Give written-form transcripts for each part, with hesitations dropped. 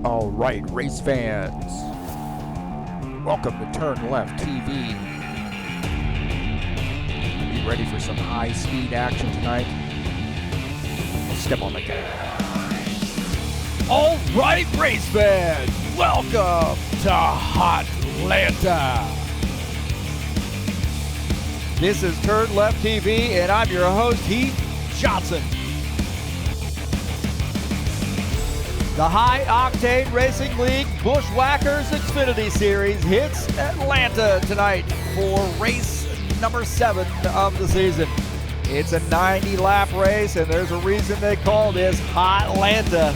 All right, race fans, welcome to TurnLeftTV. Be ready for some high-speed action tonight. Step on the gas. All right, race fans, welcome to Atlanta. This is TurnLeftTV, and I'm your host, Heath Johnson. The High Octane Racing League Buschwackers Xfinity Series hits Atlanta tonight for race number 7 of the season. It's a 90-lap race, and there's a reason they call this Hotlanta.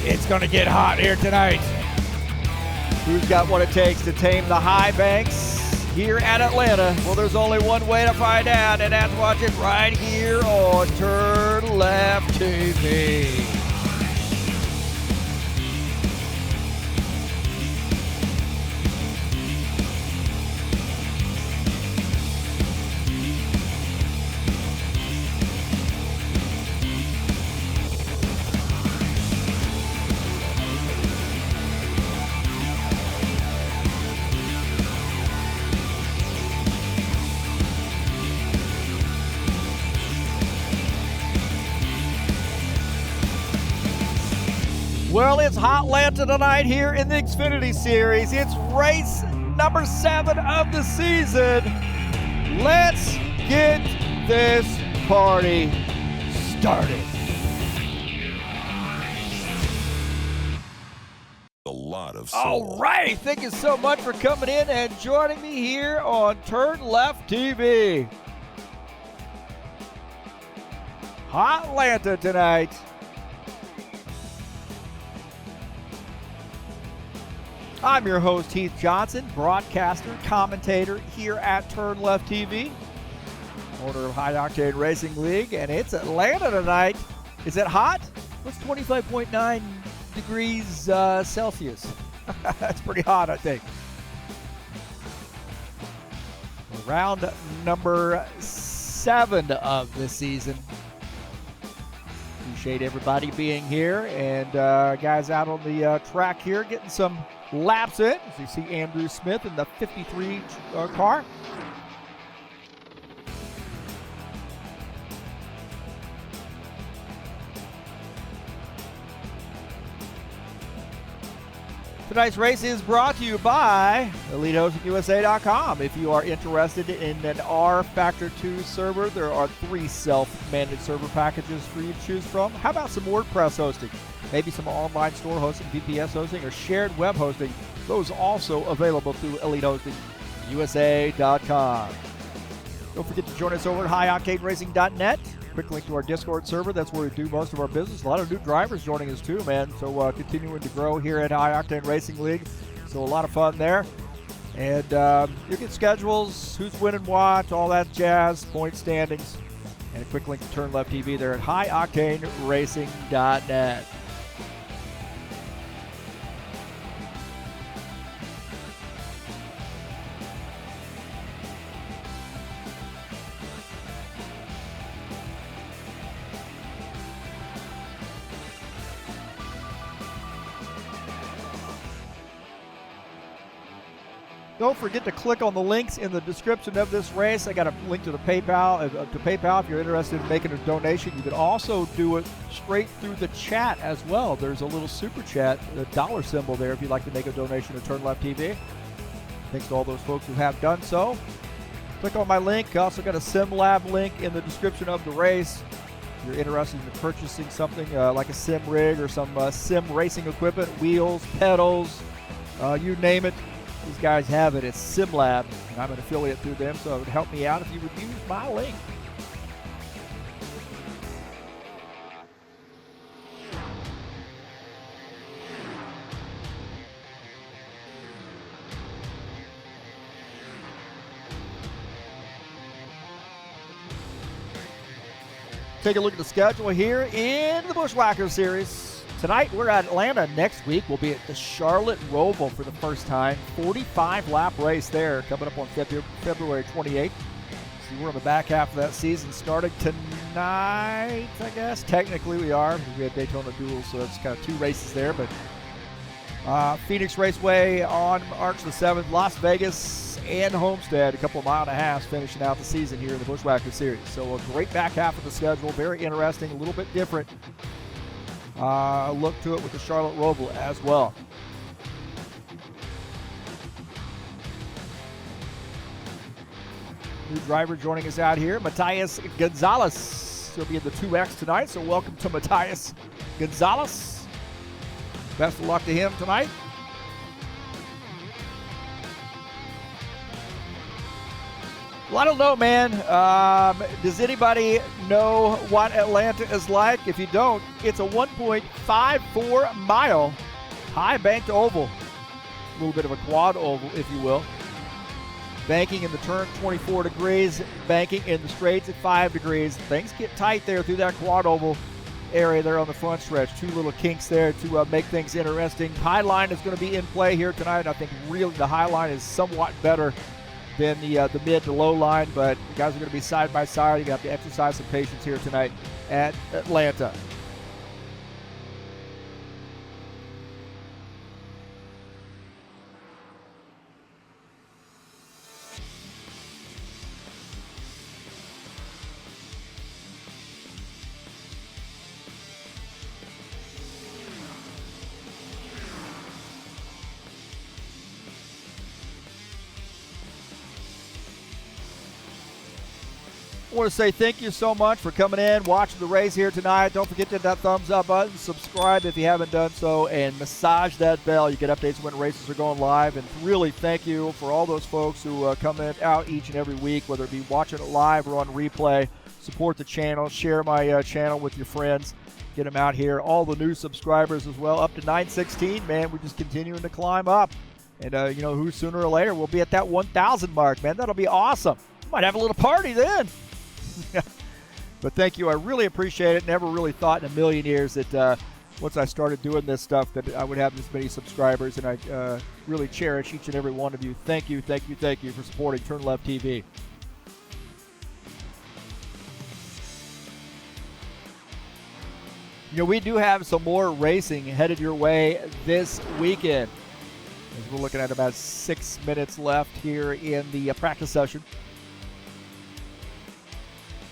It's going to get hot here tonight. Who's got what it takes to tame the high banks here at Atlanta? Well, there's only one way to find out, and that's watch it right here on TurnLeftTV. Well, it's Hotlanta tonight here in the Xfinity Series. It's race number 7 of the season. Let's get this party started. A lot of soul. All right, thank you so much for coming in and joining me here on TurnLeftTV. Hotlanta tonight. I'm your host, Heath Johnson, broadcaster, commentator here at TurnLeftTV, owner of High Octane Racing League, and it's Atlanta tonight. Is it hot? What's 25.9 degrees Celsius? That's pretty hot, I think. Round number 7 of the season. Appreciate everybody being here, and guys out on the track here getting some laps in. As you see Andrew Smith in the 53 car. Tonight's race is brought to you by EliteHostingUSA.com. If you are interested in an rFactor 2 server, there are 3 self-managed server packages for you to choose from. How about some WordPress hosting? Maybe some online store hosting, VPS hosting, or shared web hosting. Those also available through EliteHostingUSA.com. Don't forget to join us over at HighOctaneRacing.net. Quick link to our Discord server. That's where we do most of our business. A lot of new drivers joining us too, man. So continuing to grow here at High Octane Racing League. So a lot of fun there. And you get schedules, who's winning what, all that jazz, point standings. And a quick link to TurnLeftTV there at HighOctaneRacing.net. Don't forget to click on the links in the description of this race. I got a link to the PayPal. If you're interested in making a donation, you can also do it straight through the chat as well. There's a little super chat, a dollar symbol there if you'd like to make a donation to TurnLeftTV. Thanks to all those folks who have done so. Click on my link. I also got a SimLab link in the description of the race. If you're interested in purchasing something like a sim rig or some sim racing equipment, wheels, pedals, you name it. These guys have it. It's SimLab, and I'm an affiliate through them, so it would help me out if you would use my link. Take a look at the schedule here in the Buschwackers Series. Tonight, we're at Atlanta. Next week, we'll be at the Charlotte Roval for the first time. 45-lap race there coming up on February 28th. See, we're on the back half of that season starting tonight, I guess. Technically, we are. We had Daytona Duels, so it's kind of 2 races there. But Phoenix Raceway on March the 7th, Las Vegas and Homestead, a couple of mile and a half finishing out the season here in the Buschwackers Series. So a great back half of the schedule, very interesting, a little bit different look to it with the Charlotte Roval as well. New driver joining us out here, Matthias Gonzalez. He'll be in the 2X tonight, so welcome to Matthias Gonzalez. Best of luck to him tonight. Well, I don't know, man. Does anybody know what Atlanta is like? If you don't, it's a 1.54 mile high banked oval. A little bit of a quad oval, if you will. Banking in the turn, 24 degrees. Banking in the straights at 5 degrees. Things get tight there through that quad oval area there on the front stretch. Two little kinks there to make things interesting. High line is going to be in play here tonight. I think really the high line is somewhat better than the mid to low line, but the guys are going to be side by side. You have to exercise some patience here tonight at Atlanta. I want to say thank you so much for coming in, watching the race here tonight. Don't forget to hit that thumbs up button, subscribe if you haven't done so, and massage that bell. You get updates when races are going live. And really thank you for all those folks who come out each and every week, whether it be watching it live or on replay. Support the channel, share my channel with your friends, get them out here. All the new subscribers as well, up to 916, man. We're just continuing to climb up. And you know who, sooner or later we'll be at that 1,000 mark, man. That'll be awesome. Might have a little party then. But thank you. I really appreciate it. Never really thought in a million years that once I started doing this stuff that I would have this many subscribers, and I really cherish each and every one of you. Thank you, thank you, thank you for supporting TurnLeftTV. You know, we do have some more racing headed your way this weekend. As we're looking at about 6 minutes left here in the practice session.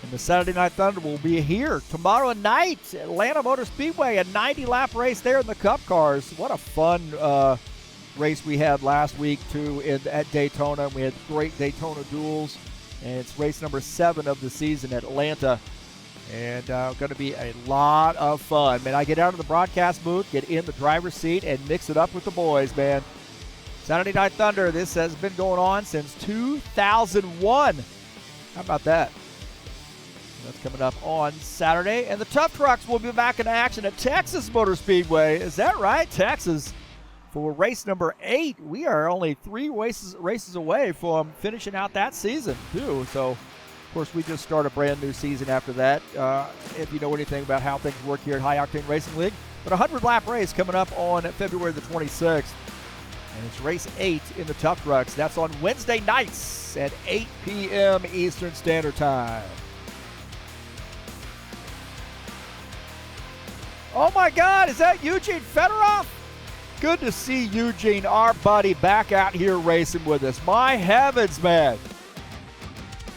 And the Saturday Night Thunder will be here tomorrow night, Atlanta Motor Speedway, a 90-lap race there in the Cup cars. What a fun race we had last week, too, at Daytona. We had great Daytona duels, and it's race number 7 of the season at Atlanta. And going to be a lot of fun. Man, I get out of the broadcast booth, get in the driver's seat, and mix it up with the boys, man. Saturday Night Thunder, this has been going on since 2001. How about that? That's coming up on Saturday. And the Tough Trucks will be back in action at Texas Motor Speedway. Is that right? Texas for race number 8. We are only 3 races away from finishing out that season, too. So, of course, we just start a brand new season after that. If you know anything about how things work here at High Octane Racing League. But a 100-lap race coming up on February the 26th. And it's race 8 in the Tough Trucks. That's on Wednesday nights at 8 p.m. Eastern Standard Time. Oh my God, is that Eugene Fedorov? Good to see Eugene, our buddy, back out here racing with us. My heavens, man.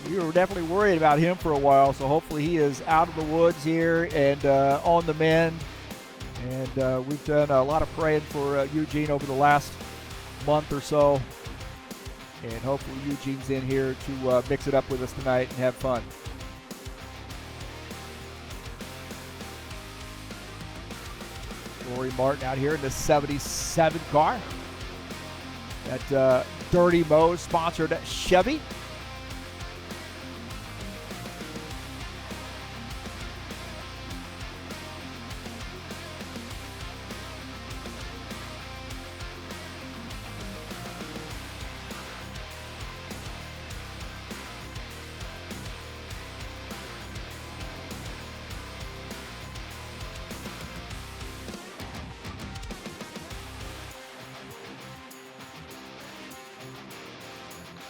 We were definitely worried about him for a while, so hopefully he is out of the woods here and on the mend. And we've done a lot of praying for Eugene over the last month or so. And hopefully Eugene's in here to mix it up with us tonight and have fun. Rory Martin out here in the 77 car. That Dirty Mo sponsored Chevy.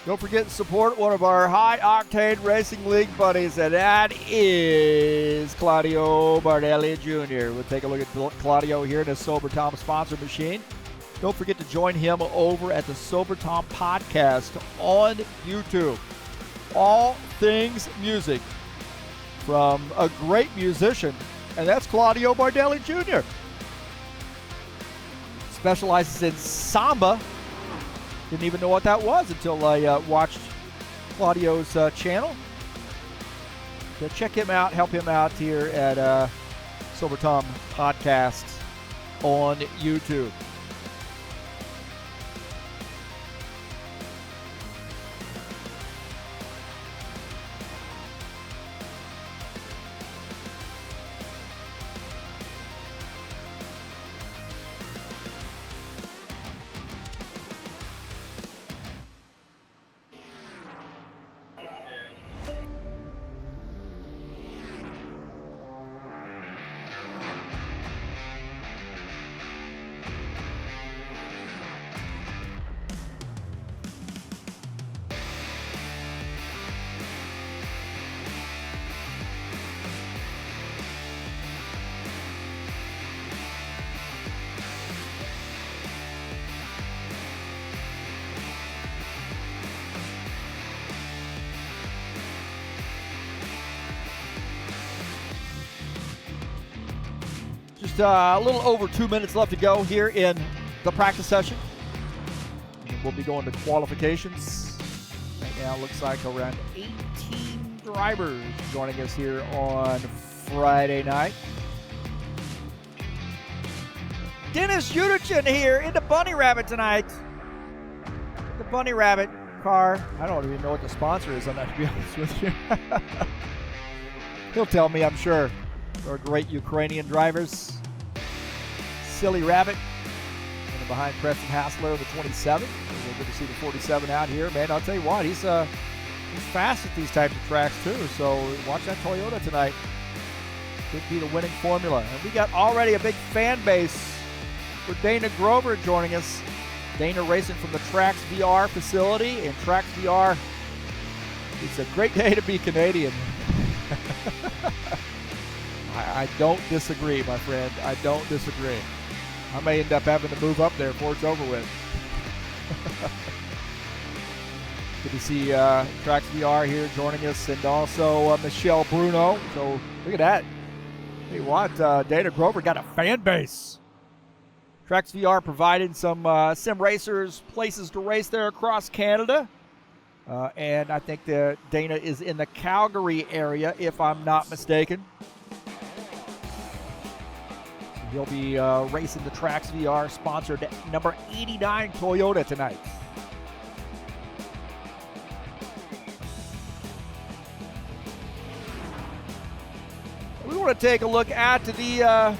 Don't forget to support one of our High Octane Racing League buddies, and that is Claudio Bardelli Jr. We'll take a look at Claudio here in his Sober Tom sponsor machine. Don't forget to join him over at the Sober Tom Podcast on YouTube. All things music from a great musician, and that's Claudio Bardelli Jr. Specializes in samba. Didn't even know what that was until I watched Claudio's channel. So check him out, help him out here at Sober Tom Podcast on YouTube. Just a little over 2 minutes left to go here in the practice session. We'll be going to qualifications. Right now, looks like around 18 drivers joining us here on Friday night. Dennis Udichin here in the Bunny Rabbit tonight. The Bunny Rabbit car. I don't even know what the sponsor is on that, to be honest with you. He'll tell me, I'm sure. They're great Ukrainian drivers. Silly Rabbit. And behind Preston Hassler, the 27. We're good to see the 47 out here. Man, I'll tell you what, he's fast at these types of tracks too. So watch that Toyota tonight. Could be the winning formula. And we got already a big fan base for Dana Grover joining us. Dana racing from the Trax VR facility. And Trax VR, it's a great day to be Canadian. I don't disagree, my friend. I don't disagree. I may end up having to move up there before it's over with. Good to see Trax VR here joining us, and also Michelle Bruno. So look at that. Hey, what? Dana Grover got a fan base. Trax VR providing some sim racers places to race there across Canada. And I think that Dana is in the Calgary area, if I'm not mistaken. He'll be racing the Trax VR sponsored number 89 Toyota tonight. We want to take a look at the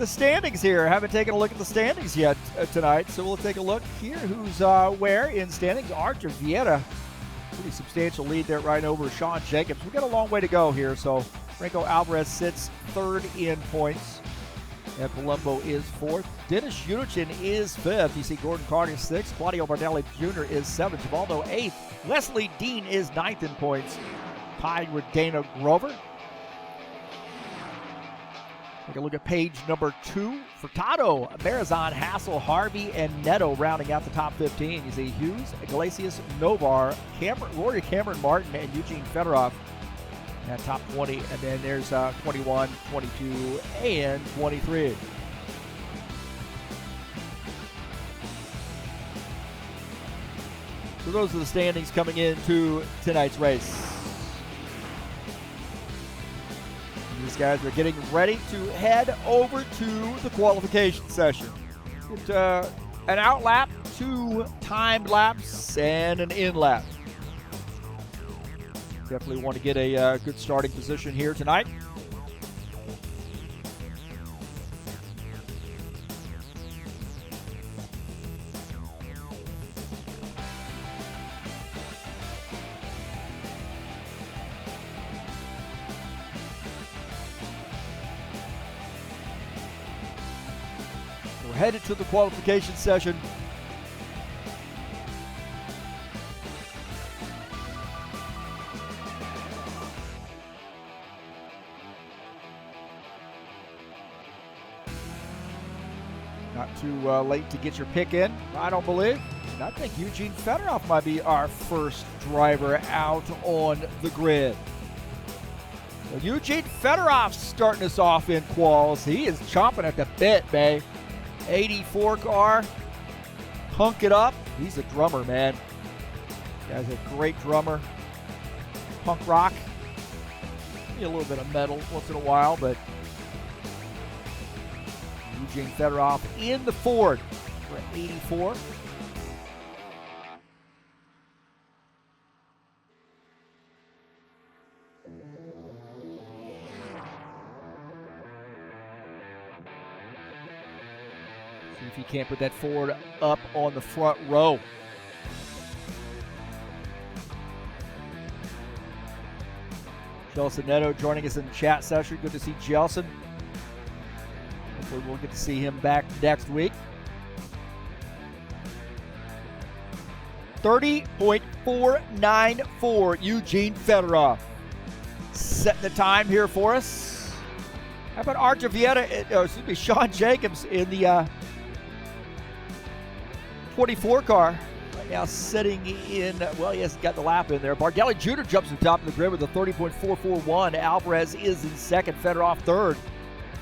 standings here. I haven't taken a look at the standings yet tonight, so we'll take a look here. Who's where in standings? Archer Vieira, pretty substantial lead there right over Sean Jacobs. We've got a long way to go here, so Franco Alvarez sits third in points, and Palumbo is fourth. Dennis Udichin is fifth. You see Gordon Carter sixth. Claudio Bardelli Jr. is seventh. Givaldo eighth. Wesley Dean is ninth in points, tied with Dana Grover. Take a look at page number 2. Furtado, Marizan, Hassel, Harvey, and Neto rounding out the top 15. You see Hughes, Iglesias, Novar, Rory Cameron Martin, and Eugene Fedorov at top 20. And then there's 21, 22, and 23. So those are the standings coming into tonight's race. These guys are getting ready to head over to the qualification session. Get an out lap, 2 timed laps, and an in lap. Definitely want to get a good starting position here tonight. Headed to the qualification session. too late to get your pick in, I don't believe. And I think Eugene Fedorov might be our first driver out on the grid. So Eugene Fedorov starting us off in quals. He is chomping at the bit, babe. 84 car. Punk it up. He's a drummer, man. Guy's a great drummer. Punk rock. Maybe a little bit of metal once in a while, but Eugene Fedorov in the Ford for 84. See if he can't put that Ford up on the front row. Jelson Neto joining us in the chat session. Good to see Jelson. Hopefully we'll get to see him back next week. 30.494 Eugene Fedorov. Setting the time here for us. How about Sean Jacobs in the 24 car. Right now sitting in, well, he hasn't got the lap in there. Bardelli Jr. jumps to the top of the grid with a 30.441. Alvarez is in second, Fedorov third.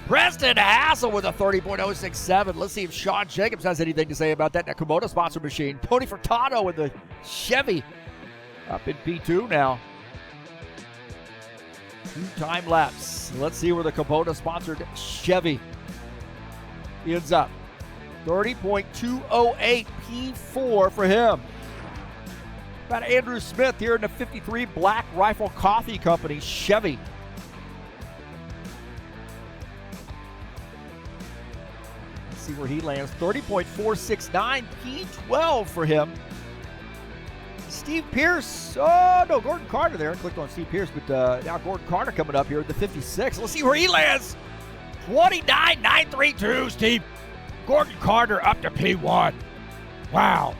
Preston Hassel with a 30.067. Let's see if Sean Jacobs has anything to say about that. That Kubota sponsor machine. Tony Furtado with the Chevy up in P2 now. 2 time laps. Let's see where the Kubota sponsored Chevy ends up. 30.208 P4 for him. About Andrew Smith here in the 53 Black Rifle Coffee Company Chevy. Let's see where he lands. 30.469 P12 for him. Steve Pierce. Oh, no, Gordon Carter there. I clicked on Steve Pierce, but now Gordon Carter coming up here at the 56. Let's see where he lands. 29.932, Steve. Gordon Carter up to P1. Wow.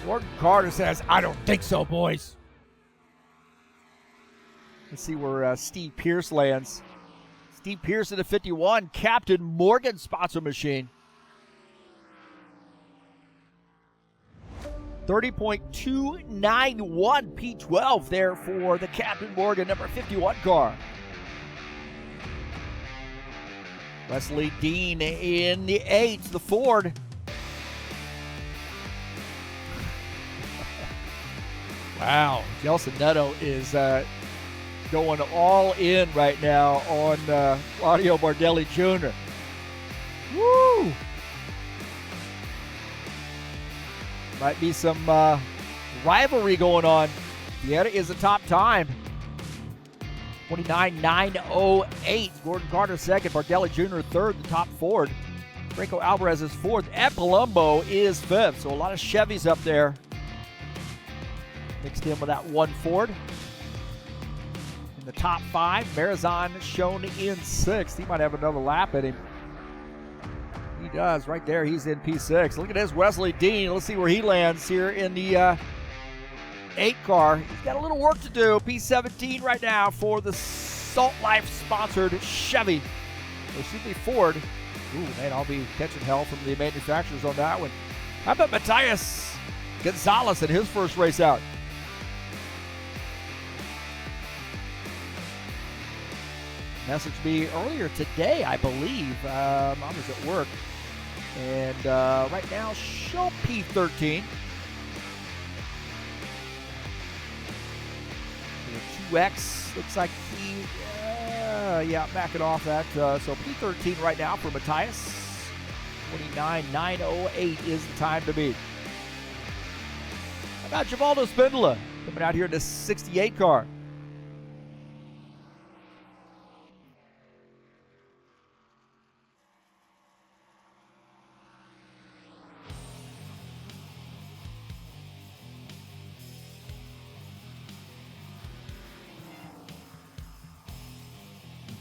Gordon Carter says, I don't think so, boys. Let's see where Steve Pierce lands. Steve Pierce in the 51, Captain Morgan sponsor machine. 30.291 P12 there for the Captain Morgan number 51 car. Wesley Dean in the 8, the Ford. Wow, Jelson Neto is going all in right now on Claudio Bardelli Jr. Woo! Might be some rivalry going on. Vienna is the top time. 29.908. Gordon Carter second. Bardelli Jr. third. The top Ford. Franco Alvarez is fourth. Ed Palumbo is fifth. So a lot of Chevys up there. Mixed in with that one Ford. In the top 5, Marizon shown in 6th. He might have another lap at him. He does right there. He's in P6. Look at this Wesley Dean. Let's see where he lands here in the 8 car. He's got a little work to do. P17 right now for the Salt Life sponsored Chevy. It should be Ford. Ooh, man, I'll be catching hell from the manufacturers on that one. How about Matthias Gonzalez in his first race out? Messaged me earlier today, I believe. I was at work. And right now, show P13. 2X looks like he, backing off that. So P13 right now for Matthias. 29.908 is the time to beat. How about Givaldo Spindola coming out here in the 68 car?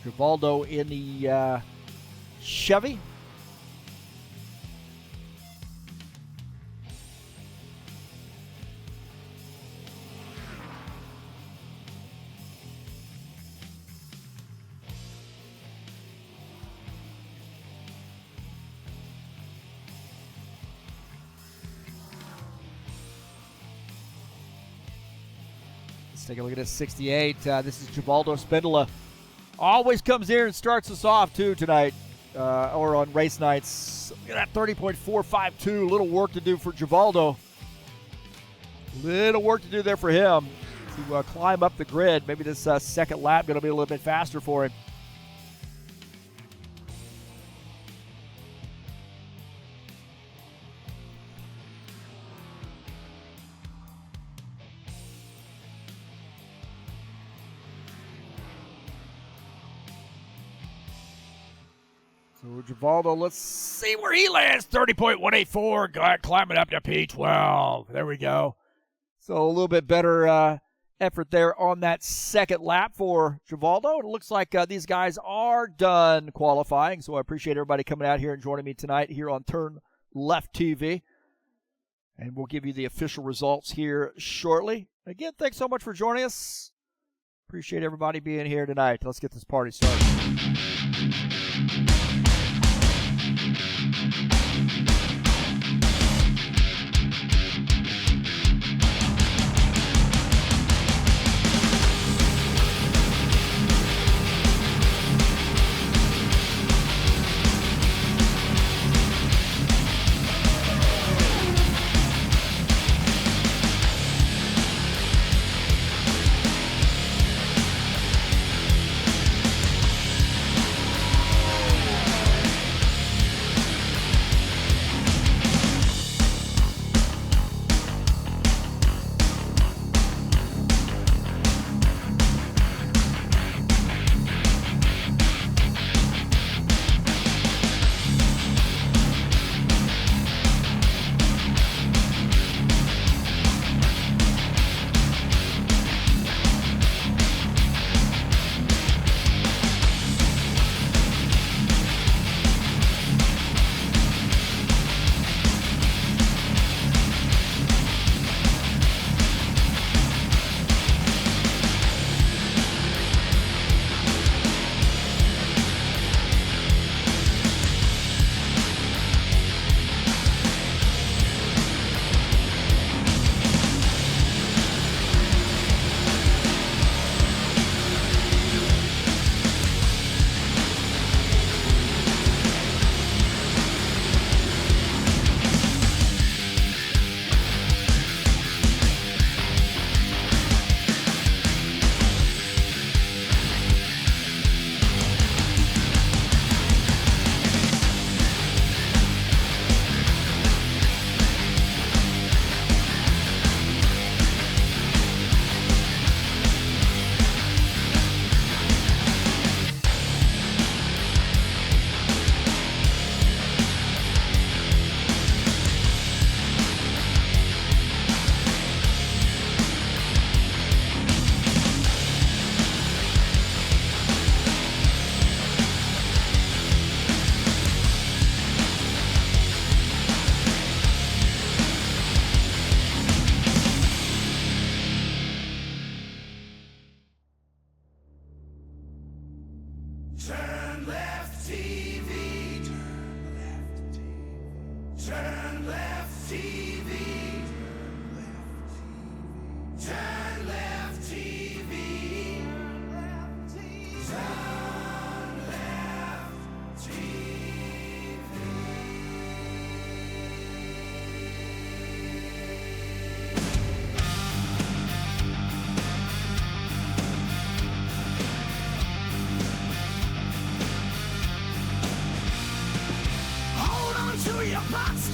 Givaldo in the Chevy. Let's take a look at this 68. This is Givaldo Spindola. Always comes here and starts us off, too, tonight, or on race nights. Look at that 30.452. Little work to do for Givaldo. Little work to do there for him to climb up the grid. Maybe this second lap going to be a little bit faster for him. So Givaldo, let's see where he lands. 30.184, climbing up to P12. There we go. So a little bit better effort there on that second lap for Givaldo. It looks like these guys are done qualifying, so I appreciate everybody coming out here and joining me tonight here on TurnLeftTV. And we'll give you the official results here shortly. Again, thanks so much for joining us. Appreciate everybody being here tonight. Let's get this party started.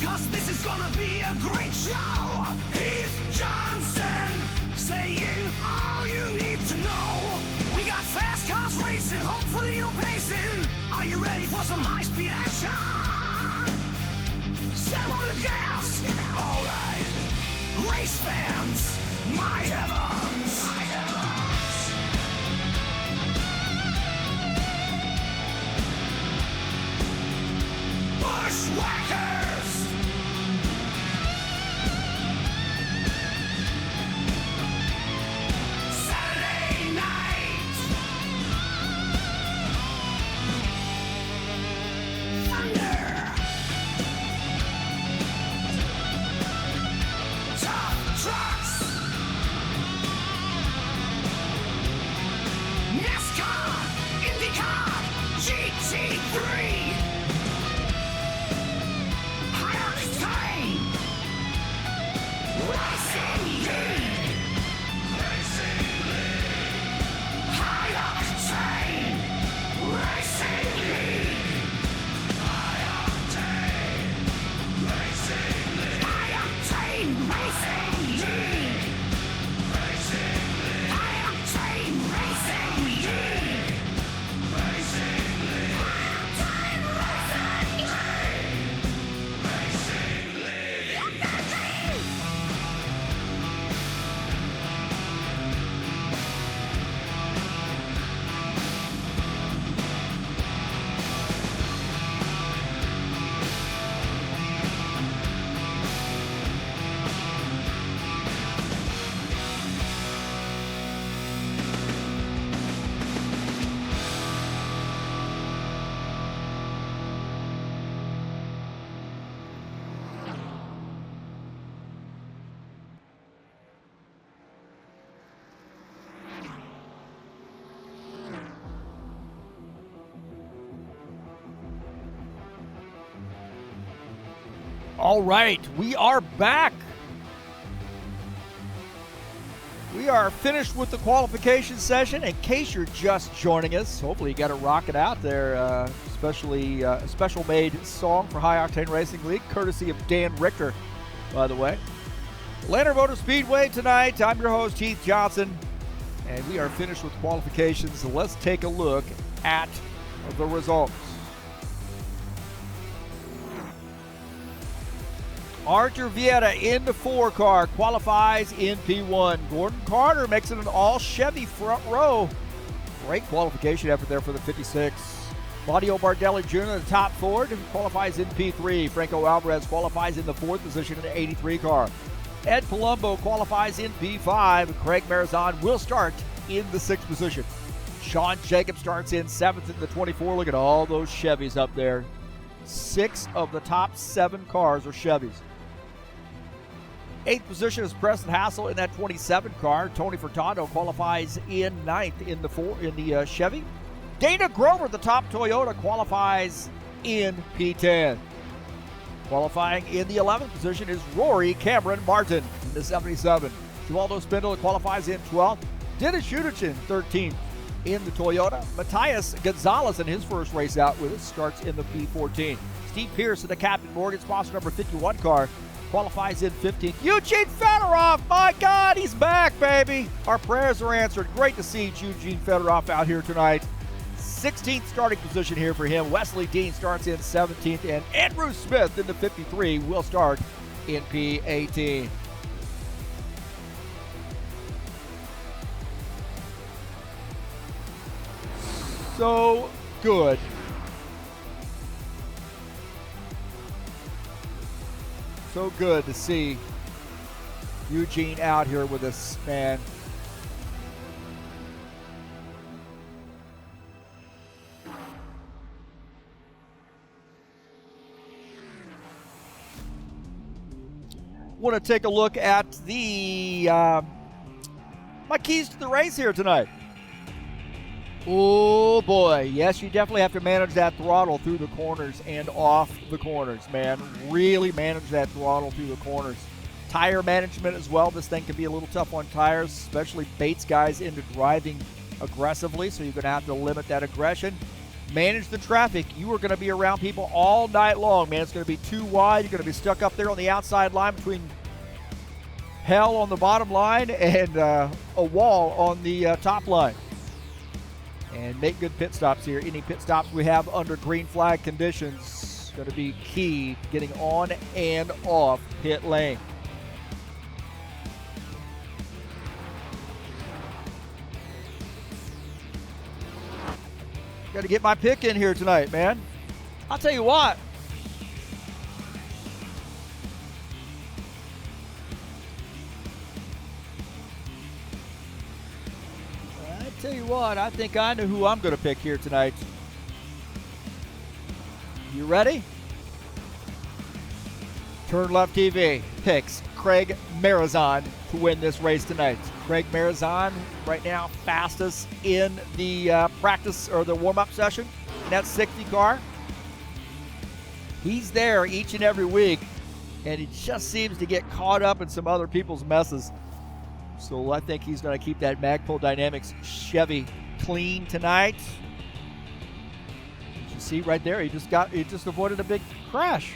Cause this is gonna be a great show. Heath Johnson saying all you need to know. We got fast cars racing, hopefully no pacing. Are you ready for some high-speed action? Step on the gas. Alright. Race fans, my heavens. My heavens. Buschwackers. All right, we are back. We are finished with the qualification session. In case you're just joining us, hopefully you got to rock it out there, especially a special-made song for High Octane Racing League, courtesy of Dan Richter, by the way. Atlanta Motor Speedway tonight. I'm your host, Heath Johnson, and we are finished with qualifications. So let's take a look at the results. Archer Vieta in the 4 car qualifies in P1. Gordon Carter makes it an all-Chevy front row. Great qualification effort there for the 56. Claudio Bardelli Jr. in the top 4 qualifies in P3. Franco Alvarez qualifies in the 4th position in the 83 car. Ed Palumbo qualifies in P5. Craig Marizan will start in the 6th position. Sean Jacobs starts in 7th in the 24. Look at all those Chevys up there. 6 of the top 7 cars are Chevys. 8th position is Preston Hassel in that 27 car. Tony Furtado qualifies in 9th in the Chevy. Dana Grover, the top Toyota, qualifies in P10. Qualifying in the 11th position is Rory Cameron Martin in the 77. Givaldo Spindle qualifies in 12th. Dennis Schuderchin 13th in the Toyota. Matthias Gonzalez in his first race out with us starts in the P14. Steve Pierce in the Captain Morgan sponsor number 51 car qualifies in 15th. Eugene Fedorov, my God, he's back, baby. Our prayers are answered. Great to see Eugene Fedorov out here tonight. 16th starting position here for him. Wesley Dean starts in 17th, and Andrew Smith in the 53 will start in P18. So good. So good to see Eugene out here with us, man. Want to take a look at the my keys to the race here tonight. Oh boy, yes, you definitely have to manage that throttle through the corners and off the corners, man. Really manage that throttle through the corners. Tire management as well. This thing can be a little tough on tires, especially baits guys into driving aggressively, so you're going to have to limit that aggression. Manage the traffic. You are going to be around people all night long, man. It's going to be too wide. You're going to be stuck up there on the outside line between hell on the bottom line and a wall on the top line. And make good pit stops here. Any pit stops we have under green flag conditions going to be key to getting on and off pit lane. Got to get my pick in here tonight, man. I'll tell you what. I think I know who I'm going to pick here tonight. You ready? TurnLeftTV picks Craig Marizan to win this race tonight. Craig Marizan right now fastest in the practice or the warm-up session in that 60 car. He's there each and every week, and he just seems to get caught up in some other people's messes. So I think he's going to keep that Magpul Dynamics Chevy clean tonight. As you see right there, he just avoided a big crash.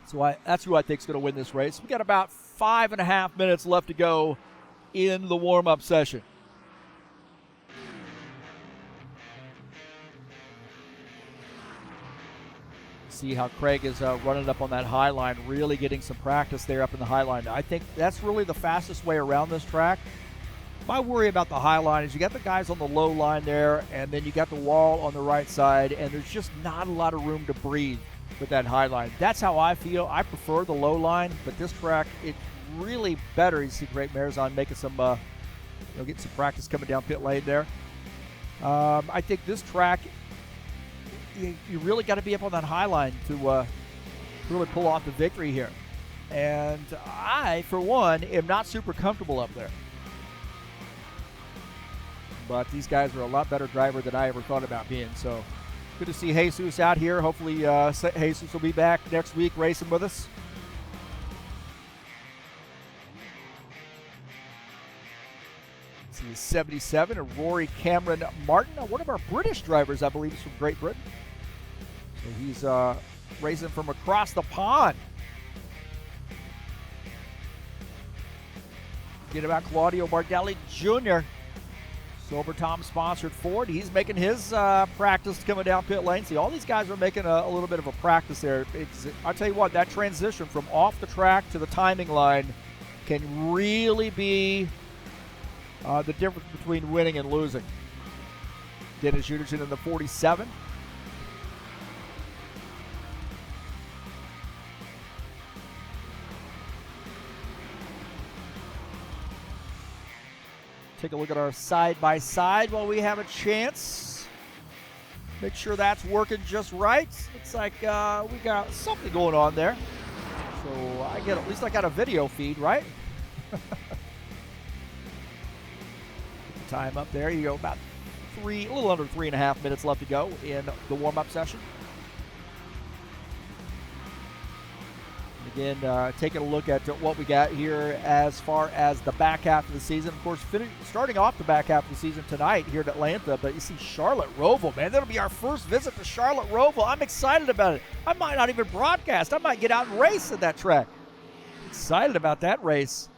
So that's who I think is going to win this race. We got about 5.5 minutes left to go in the warm-up session. See how Craig is running up on that high line, really getting some practice there up in the high line. I think that's really the fastest way around this track. My worry about the high line is you got the guys on the low line there, and then you got the wall on the right side, and there's just not a lot of room to breathe with that high line. That's how I feel. I prefer the low line, but this track, it's really better. You see Craig Marizan making some, getting some practice coming down pit lane there. I think this track, you really got to be up on that high line to really pull off the victory here. And I, for one, am not super comfortable up there. But these guys are a lot better driver than I ever thought about being. So Good to see Jesus out here. Hopefully Jesus will be back next week racing with us. This is 77, and Rory Cameron Martin, one of our British drivers, I believe, is from Great Britain. So he's racing from across the pond. Get about Claudio Bardelli Jr., Sober Tom sponsored Ford. He's making his practice coming down pit lane. See, all these guys are making a little bit of a practice there. I'll tell you what, that transition from off the track to the timing line can really be the difference between winning and losing. Dennis Uderson in the 47. Take a look at our side-by-side while we have a chance. Make sure that's working just right. Looks like we got something going on there. So at least I got a video feed, right? Get the time up there. You go about a little under 3.5 minutes left to go in the warm-up session. Again, taking a look at what we got here as far as the back half of the season. Of course, starting off the back half of the season tonight here at Atlanta, but you see Charlotte Roval, man. That'll be our first visit to Charlotte Roval. I'm excited about it. I might not even broadcast. I might get out and race at that track. Excited about that race.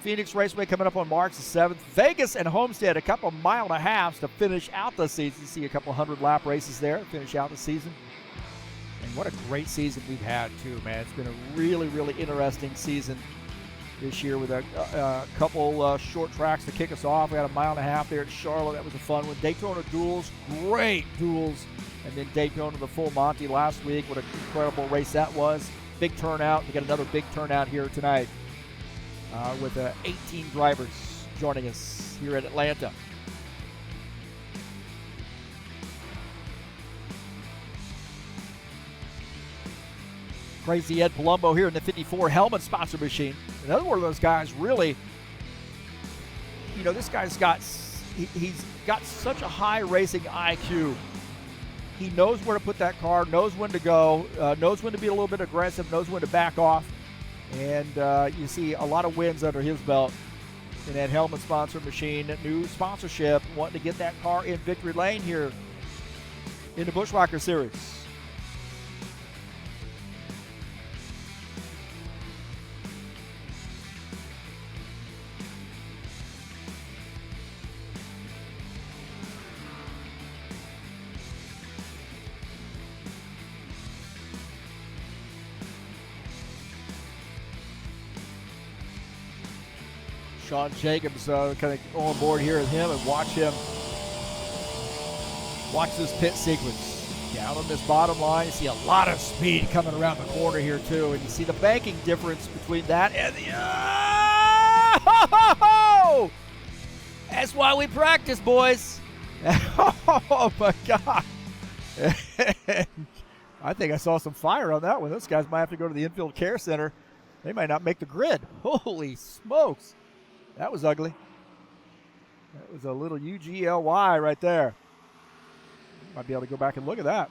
Phoenix Raceway coming up on March the 7th. Vegas and Homestead, a couple mile and a half to finish out the season. You see a couple 100-lap races there to finish out the season. And what a great season we've had, too, man. It's been a really, really interesting season this year with a couple short tracks to kick us off. We had a mile and a half there at Charlotte. That was a fun one. Daytona Duels, great Duels. And then Daytona, the Full Monty last week. What an incredible race that was. Big turnout. We got another big turnout here tonight with 18 drivers joining us here at Atlanta. Crazy Ed Palumbo here in the 54 helmet sponsor machine. Another one of those guys really, this guy's he's got such a high racing IQ. He knows where to put that car, knows when to go, knows when to be a little bit aggressive, knows when to back off. And you see a lot of wins under his belt in that helmet sponsor machine. New sponsorship, wanting to get that car in victory lane here in the Buschwackers Series. Sean Jacobs kind of on board here with him and watch this pit sequence. Down on this bottom line, you see a lot of speed coming around the corner here too, and you see the banking difference between that and the That's why we practice, boys. Oh my God. I think I saw some fire on that one. Those guys might have to go to the infield care center. They might not make the grid. Holy smokes. That was ugly. That was a little UGLY right there. Might be able to go back and look at that.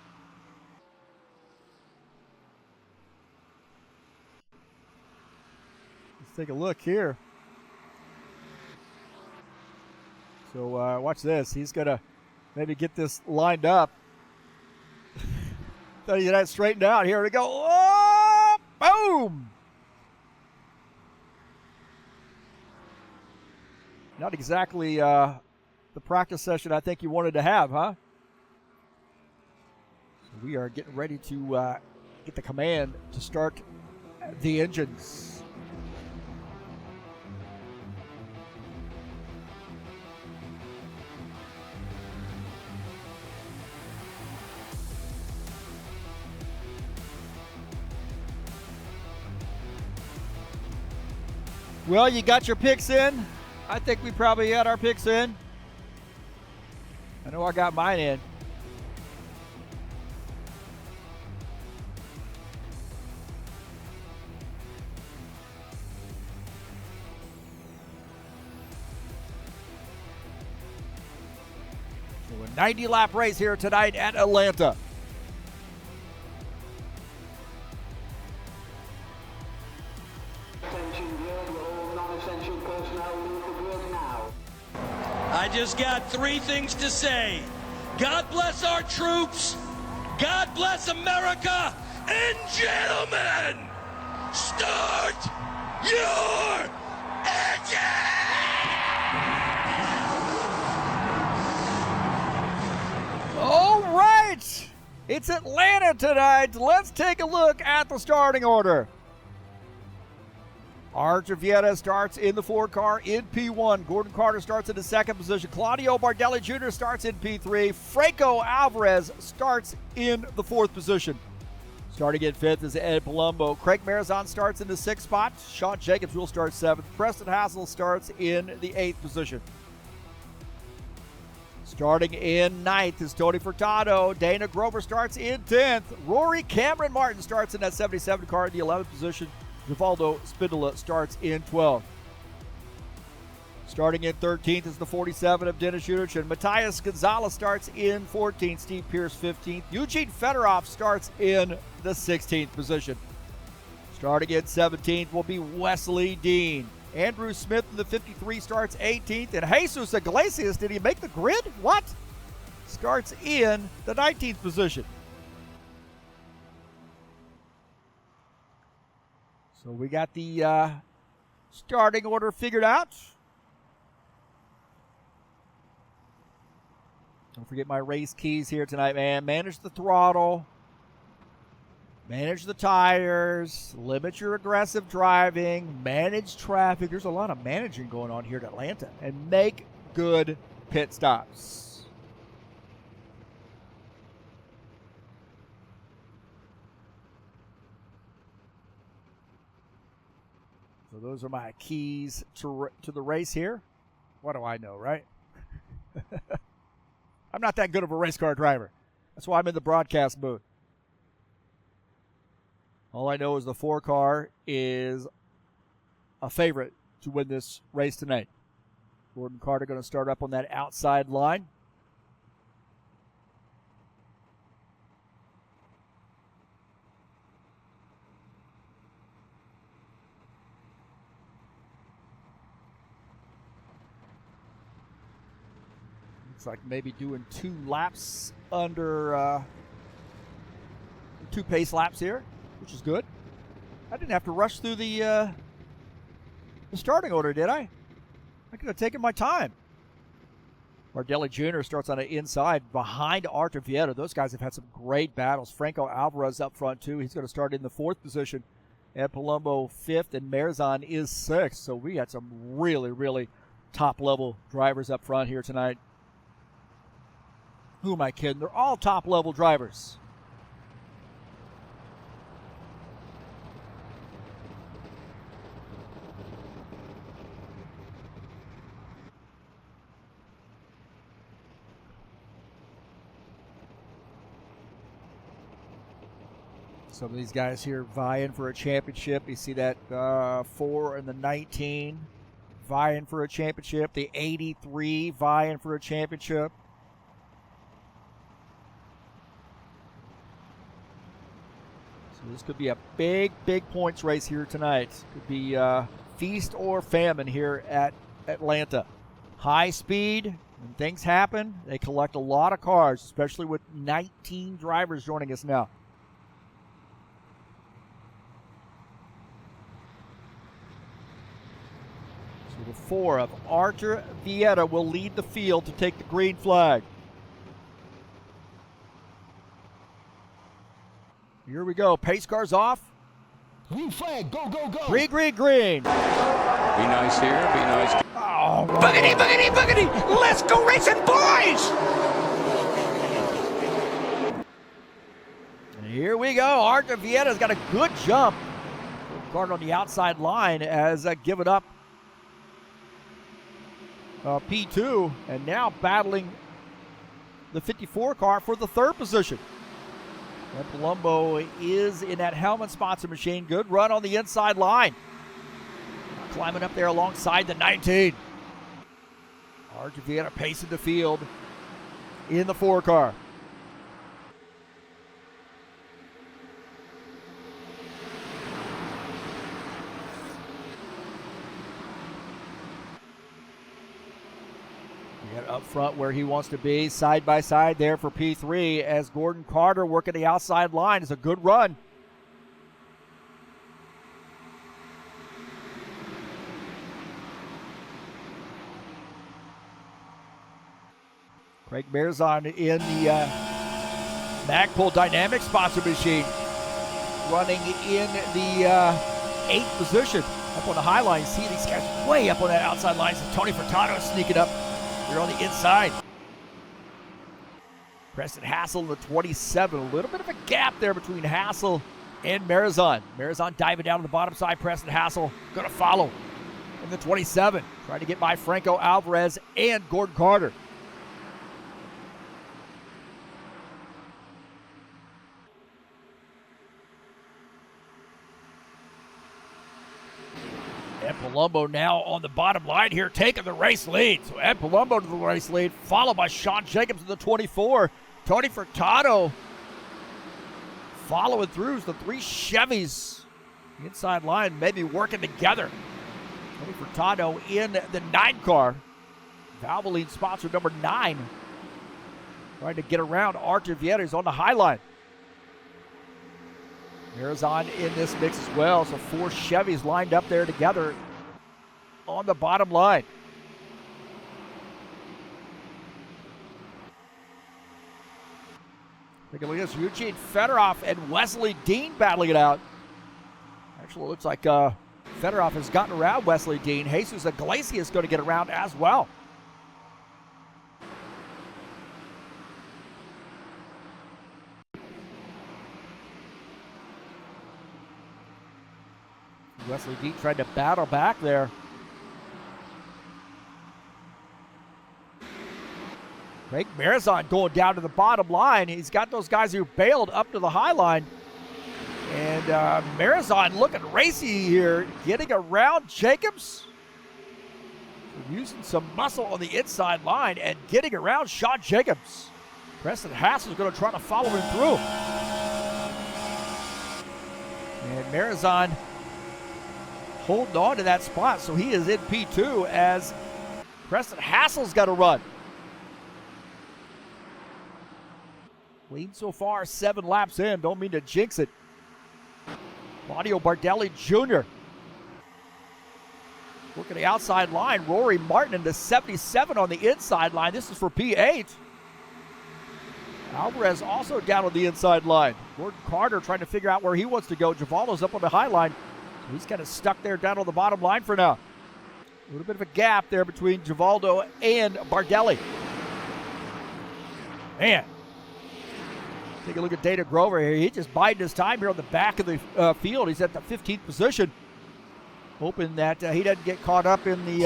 Let's take a look here. So watch this. He's going to maybe get this lined up. Thought he had that straightened out. Here we go. Oh, boom. Not exactly the practice session I think you wanted to have, huh? So we are getting ready to get the command to start the engines. Well, you got your picks in. I think we probably got our picks in. I know I got mine in. So 90-lap race here tonight at Atlanta. I just got 3 things to say. God bless our troops. God bless America. And gentlemen, start your engine! All right, it's Atlanta tonight. Let's take a look at the starting order. Archer Vieta starts in the 4-car in P1. Gordon Carter starts in the 2nd position. Claudio Bardelli Jr. starts in P3. Franco Alvarez starts in the 4th position. Starting in 5th is Ed Palumbo. Craig Marizon starts in the 6th spot. Sean Jacobs will start 7th. Preston Hassel starts in the 8th position. Starting in 9th is Tony Furtado. Dana Grover starts in 10th. Rory Cameron Martin starts in that 77 car in the 11th position. Givaldo Spindola starts in 12th. Starting in 13th is the 47 of Dennis Yudichin. Matthias Gonzalez starts in 14th. Steve Pierce 15th. Eugene Fedorov starts in the 16th position. Starting in 17th will be Wesley Dean. Andrew Smith in the 53 starts 18th. And Jesus Iglesias, did he make the grid? What? Starts in the 19th position. So we got the starting order figured out. Don't forget my race keys here tonight, man. Manage the throttle. Manage the tires. Limit your aggressive driving. Manage traffic. There's a lot of managing going on here at Atlanta. And make good pit stops. So those are my keys to the race here. What do I know, right? I'm not that good of a race car driver. That's why I'm in the broadcast booth. All I know is the 4-car is a favorite to win this race tonight. Gordon Carter going to start up on that outside line. Like maybe doing 2 laps under 2 pace laps here, which is good. I didn't have to rush through the starting order, did I? I could have taken my time. Bardelli Jr. starts on the inside behind Artur Vieta. Those guys have had some great battles. Franco Alvarez up front too. He's going to start in the 4th position. Ed Palumbo 5th, and Marizon is 6th. So we got some really, really top-level drivers up front here tonight. Who am I kidding? They're all top-level drivers. Some of these guys here vying for a championship. You see that 4 and the 19 vying for a championship. The 83 vying for a championship. This could be a big, big points race here tonight. Could be feast or famine here at Atlanta. High speed, when things happen, they collect a lot of cars, especially with 19 drivers joining us now. So the 4 of Artur Vieta will lead the field to take the green flag. Here we go. Pace cars off. Green flag, go, go, go. Green, green, green. Be nice here, be nice. Oh, Boogity, boogity, boogity! Let's go racing, boys! And here we go. Artur Vieta's got a good jump. Guard on the outside line has given up P2 and now battling the 54 car for the 3rd position. And Palumbo is in that helmet sponsor machine. Good run on the inside line. Climbing up there alongside the 19. Artur Vieta pacing the field. in the 4 car. Up front where he wants to be, side by side there for P3 as Gordon Carter working the outside line. It's a good run. Craig Merzon in the Magpul Dynamic sponsor machine, running in the 8th position up on the high line. You see these guys way up on that outside line. So Tony Furtado sneaking up. You're on the inside. Preston Hassel in the 27. A little bit of a gap there between Hassel and Merzon. Merzon diving down to the bottom side. Preston Hassel going to follow in the 27. Trying to get by Franco Alvarez and Gordon Carter. Ed Palumbo now on the bottom line here, taking the race lead. So Ed Palumbo to the race lead, followed by Sean Jacobs in the 24. Tony Furtado following through. The 3 Chevys inside line maybe working together. Tony Furtado in the 9 car. Valvoline sponsor number 9. Trying to get around Artur Vieira. He's on the high line. Merzon in this mix as well. So 4 Chevys lined up there together on the bottom line. Take a look at this. Eugene Fedorov and Wesley Dean battling it out. Actually, it looks like Fedorov has gotten around Wesley Dean. Jesus Iglesias is going to get around as well. Wesley Dean tried to battle back there. Craig Merzon going down to the bottom line. He's got those guys who bailed up to the high line. And Merzon looking racy here, getting around Jacobs. Using some muscle on the inside line and getting around Sean Jacobs. Preston Hassel is going to try to follow him through. And Merzon holding on to that spot, so he is in P2 as Preston Hassel's got to run. Lead so far, 7 laps in. Don't mean to jinx it. Claudio Bardelli Jr. working the outside line. Rory Martin into 77 on the inside line. This is for P8. Alvarez also down on the inside line. Gordon Carter trying to figure out where he wants to go. Givaldo's up on the high line. He's kind of stuck there down on the bottom line for now. A little bit of a gap there between Givaldo and Bardelli. Man. Take a look at Dana Grover here. He just biding his time here on the back of the field. He's at the 15th position. Hoping that he doesn't get caught up in the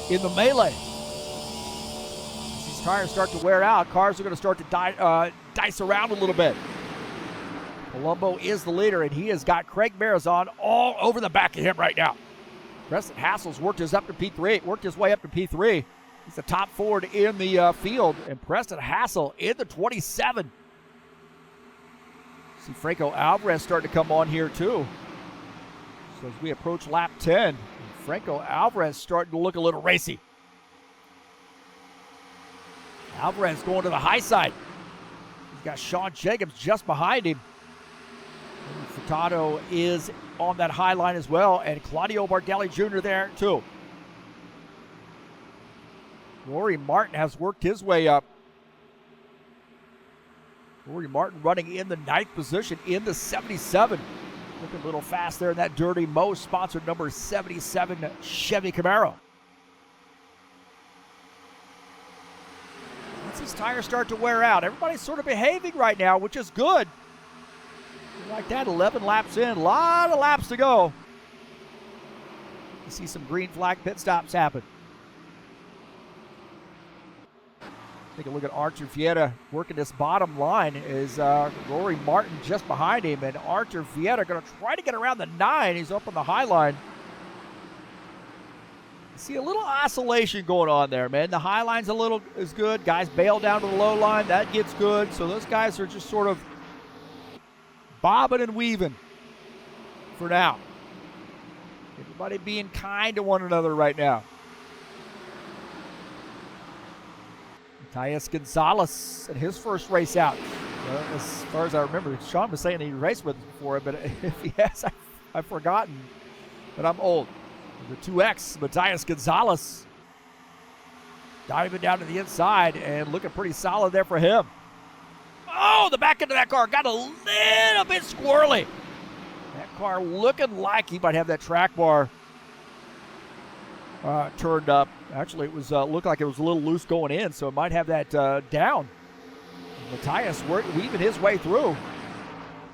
melee. As these tires start to wear out, cars are going to start to dice around a little bit. Palumbo is the leader, and he has got Craig Merzon all over the back of him right now. Preston Hassel's worked his way up to P3. He's the top forward in the field, and Preston Hassel in the 27. See Franco Alvarez starting to come on here too. So as we approach lap 10, Franco Alvarez starting to look a little racy. Alvarez going to the high side. He's got Sean Jacobs just behind him. Furtado is on that high line as well, and Claudio Bardelli Jr. there too. Rory Martin has worked his way up. Rory Martin running in the 9th position in the 77. Looking a little fast there in that Dirty Mo sponsored number 77 Chevy Camaro. Once these tires start to wear out, everybody's sort of behaving right now, which is good. Like that, 11 laps in, a lot of laps to go. You see some green flag pit stops happen. Take a look at Artur Vieira working this bottom line. Is Rory Martin just behind him, and Artur Vieira going to try to get around the 9. He's up on the high line. See a little oscillation going on there, man. The high line's a little is good. Guys bail down to the low line. That gets good. So those guys are just sort of bobbing and weaving for now. Everybody being kind to one another right now. Matthias Gonzalez in his first race out. As far as I remember, Sean was saying he raced with us before, but if he has, I've forgotten. But I'm old. The 2X, Matthias Gonzalez, diving down to the inside and looking pretty solid there for him. Oh, the back end of that car got a little bit squirrely. That car looking like he might have that track bar turned up. Actually, it was looked like it was a little loose going in, so it might have that down. Matthias weaving his way through.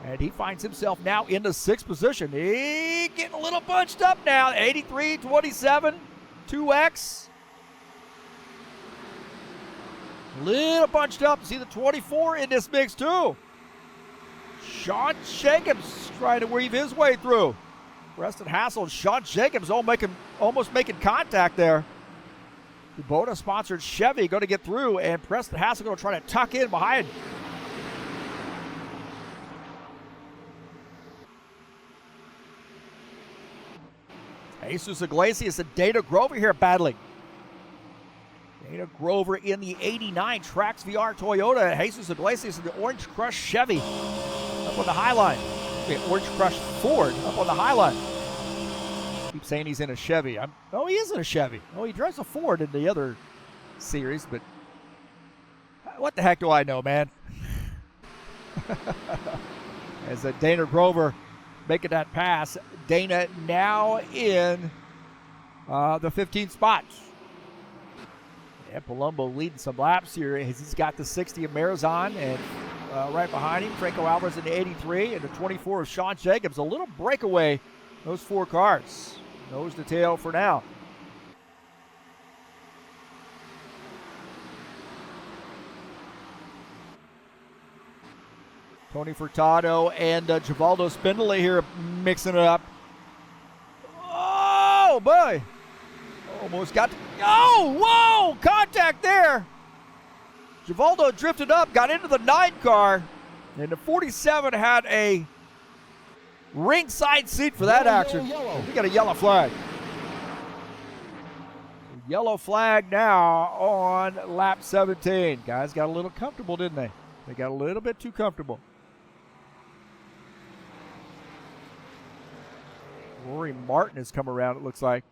And he finds himself now in the 6th position. He getting a little bunched up now. 83-27, 2X. A little bunched up. See the 24 in this mix too. Sean Jacobs trying to weave his way through. Preston Hassel and Sean Jacobs almost making contact there. Kubota-sponsored Chevy going to get through, and Preston Hassel going to try to tuck in behind. Jesus Iglesias and Dana Grover here battling. Dana Grover in the 89 Trax VR Toyota. Jesus Iglesias in the Orange Crush Chevy up on the high line. Okay, Orange Crush Ford up on the high line. Keep saying he's in a Chevy. Oh, he is in a Chevy. Oh, he drives a Ford in the other series, but what the heck do I know, man? As Dana Grover making that pass. Dana now in the 15th spot. And Palumbo leading some laps here. He's got the 60 of Marizon, and right behind him, Franco Alvarez in the 83, and the 24 of Sean Jacobs. A little breakaway, those 4 cars. Nose to tail for now. Tony Furtado and Givaldo Spindley here mixing it up. Oh, boy. Almost got to, oh, whoa, contact there. Givaldo drifted up, got into the 9 car, and the 47 had a ringside seat for that action. We got a yellow flag. Yellow flag now on lap 17. Guys got a little comfortable, didn't they? They got a little bit too comfortable. Rory Martin has come around, it looks like.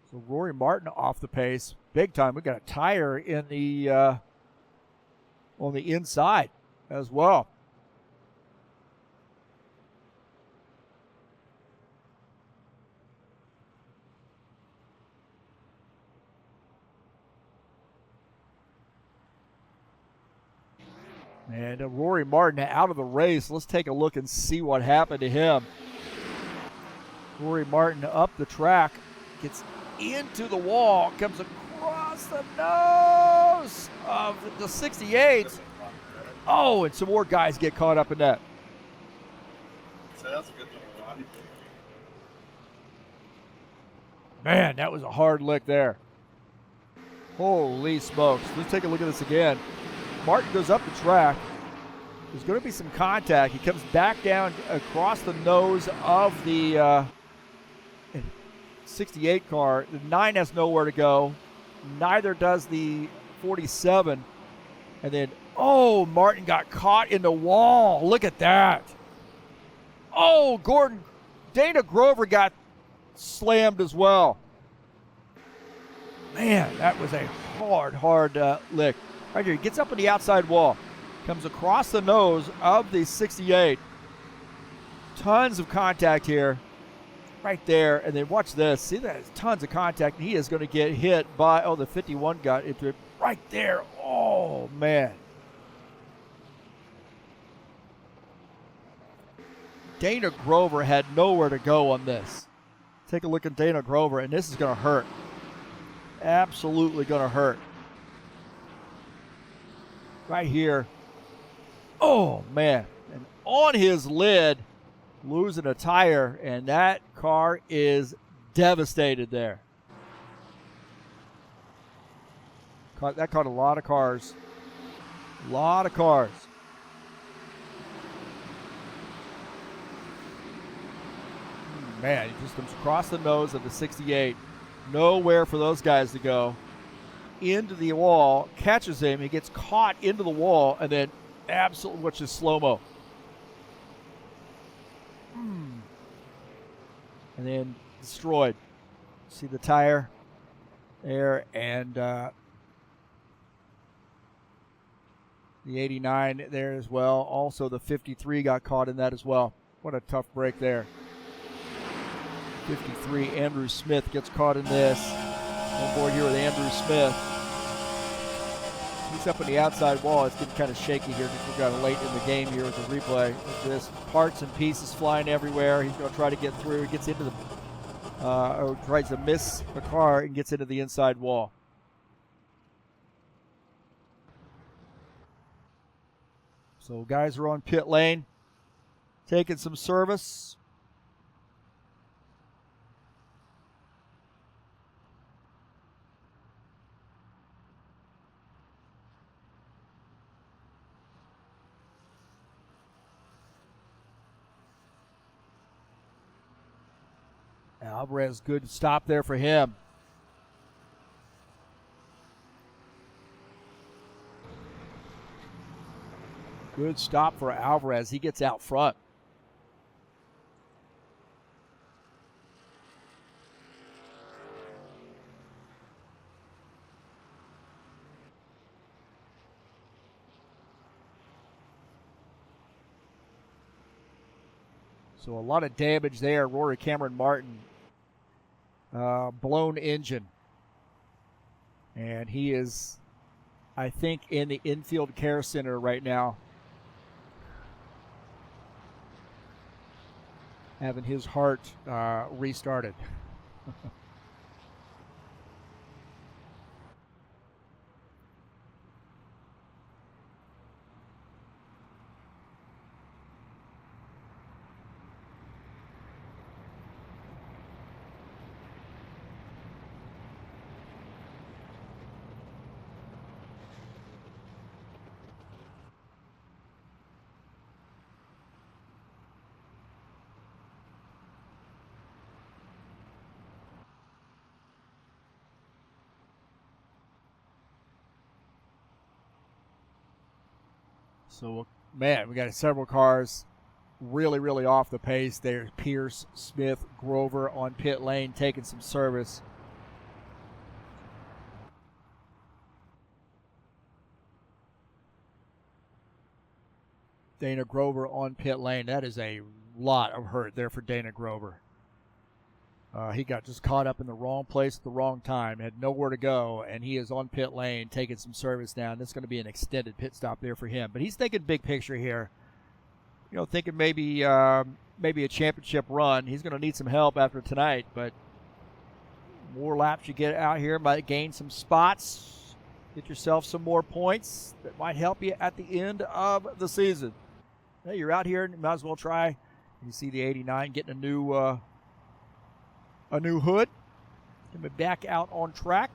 So Rory Martin off the pace. Big time. We got a tire in the on the inside as well. And Rory Martin out of the race. Let's take a look and see what happened to him. Rory Martin up the track, gets into the wall, comes across the nose of the 68. Oh, and some more guys get caught up in that. Man, that was a hard lick there. Holy smokes. Let's take a look at this again. Martin goes up the track. There's going to be some contact. He comes back down across the nose of the 68 car. The 9 has nowhere to go. Neither does the 47. And then, oh, Martin got caught in the wall. Look at that. Oh, Dana Grover got slammed as well. Man, that was a hard lick. Right here, he gets up on the outside wall. Comes across the nose of the 68. Tons of contact here. Right there, and then watch this. See, that tons of contact, and he is going to get hit by, oh, the 51 got into it right there. Oh, man. Dana Grover had nowhere to go on this. Take a look at Dana Grover, and this is going to hurt. Absolutely going to hurt. Right here. Oh, man. And on his lid, losing a tire, and that car is devastated there. That caught a lot of cars. A lot of cars. Man, he just comes across the nose of the 68. Nowhere for those guys to go. Into the wall, catches him. He gets caught into the wall, and then absolutely, which is slow-mo. And then destroyed. See the tire there, and the 89 there as well. Also, the 53 got caught in that as well. What a tough break there. 53, Andrew Smith gets caught in this. On board here with Andrew Smith. He's up on the outside wall. It's getting kind of shaky here because we're kind of late in the game here with the replay. With this parts and pieces flying everywhere. He's going to try to get through. He gets into the, or tries to miss the car and gets into the inside wall. So guys are on pit lane, taking some service. Alvarez, good stop there for him. Good stop for Alvarez. He gets out front. So a lot of damage there. Rory Cameron Martin, blown engine. And he is, I think, in the infield care center right now, having his heart restarted. So, man, we got several cars really, really off the pace. There's Pierce, Smith, Grover on pit lane taking some service. Dana Grover on pit lane. That is a lot of hurt there for Dana Grover. He got just caught up in the wrong place at the wrong time, had nowhere to go, and he is on pit lane taking some service now. And this is going to be an extended pit stop there for him. But he's thinking big picture here. You know, thinking maybe a championship run. He's going to need some help after tonight, but more laps you get out here might gain some spots, get yourself some more points that might help you at the end of the season. Hey, you're out here and you might as well try. You see the 89 getting a new hood. Get me back out on track.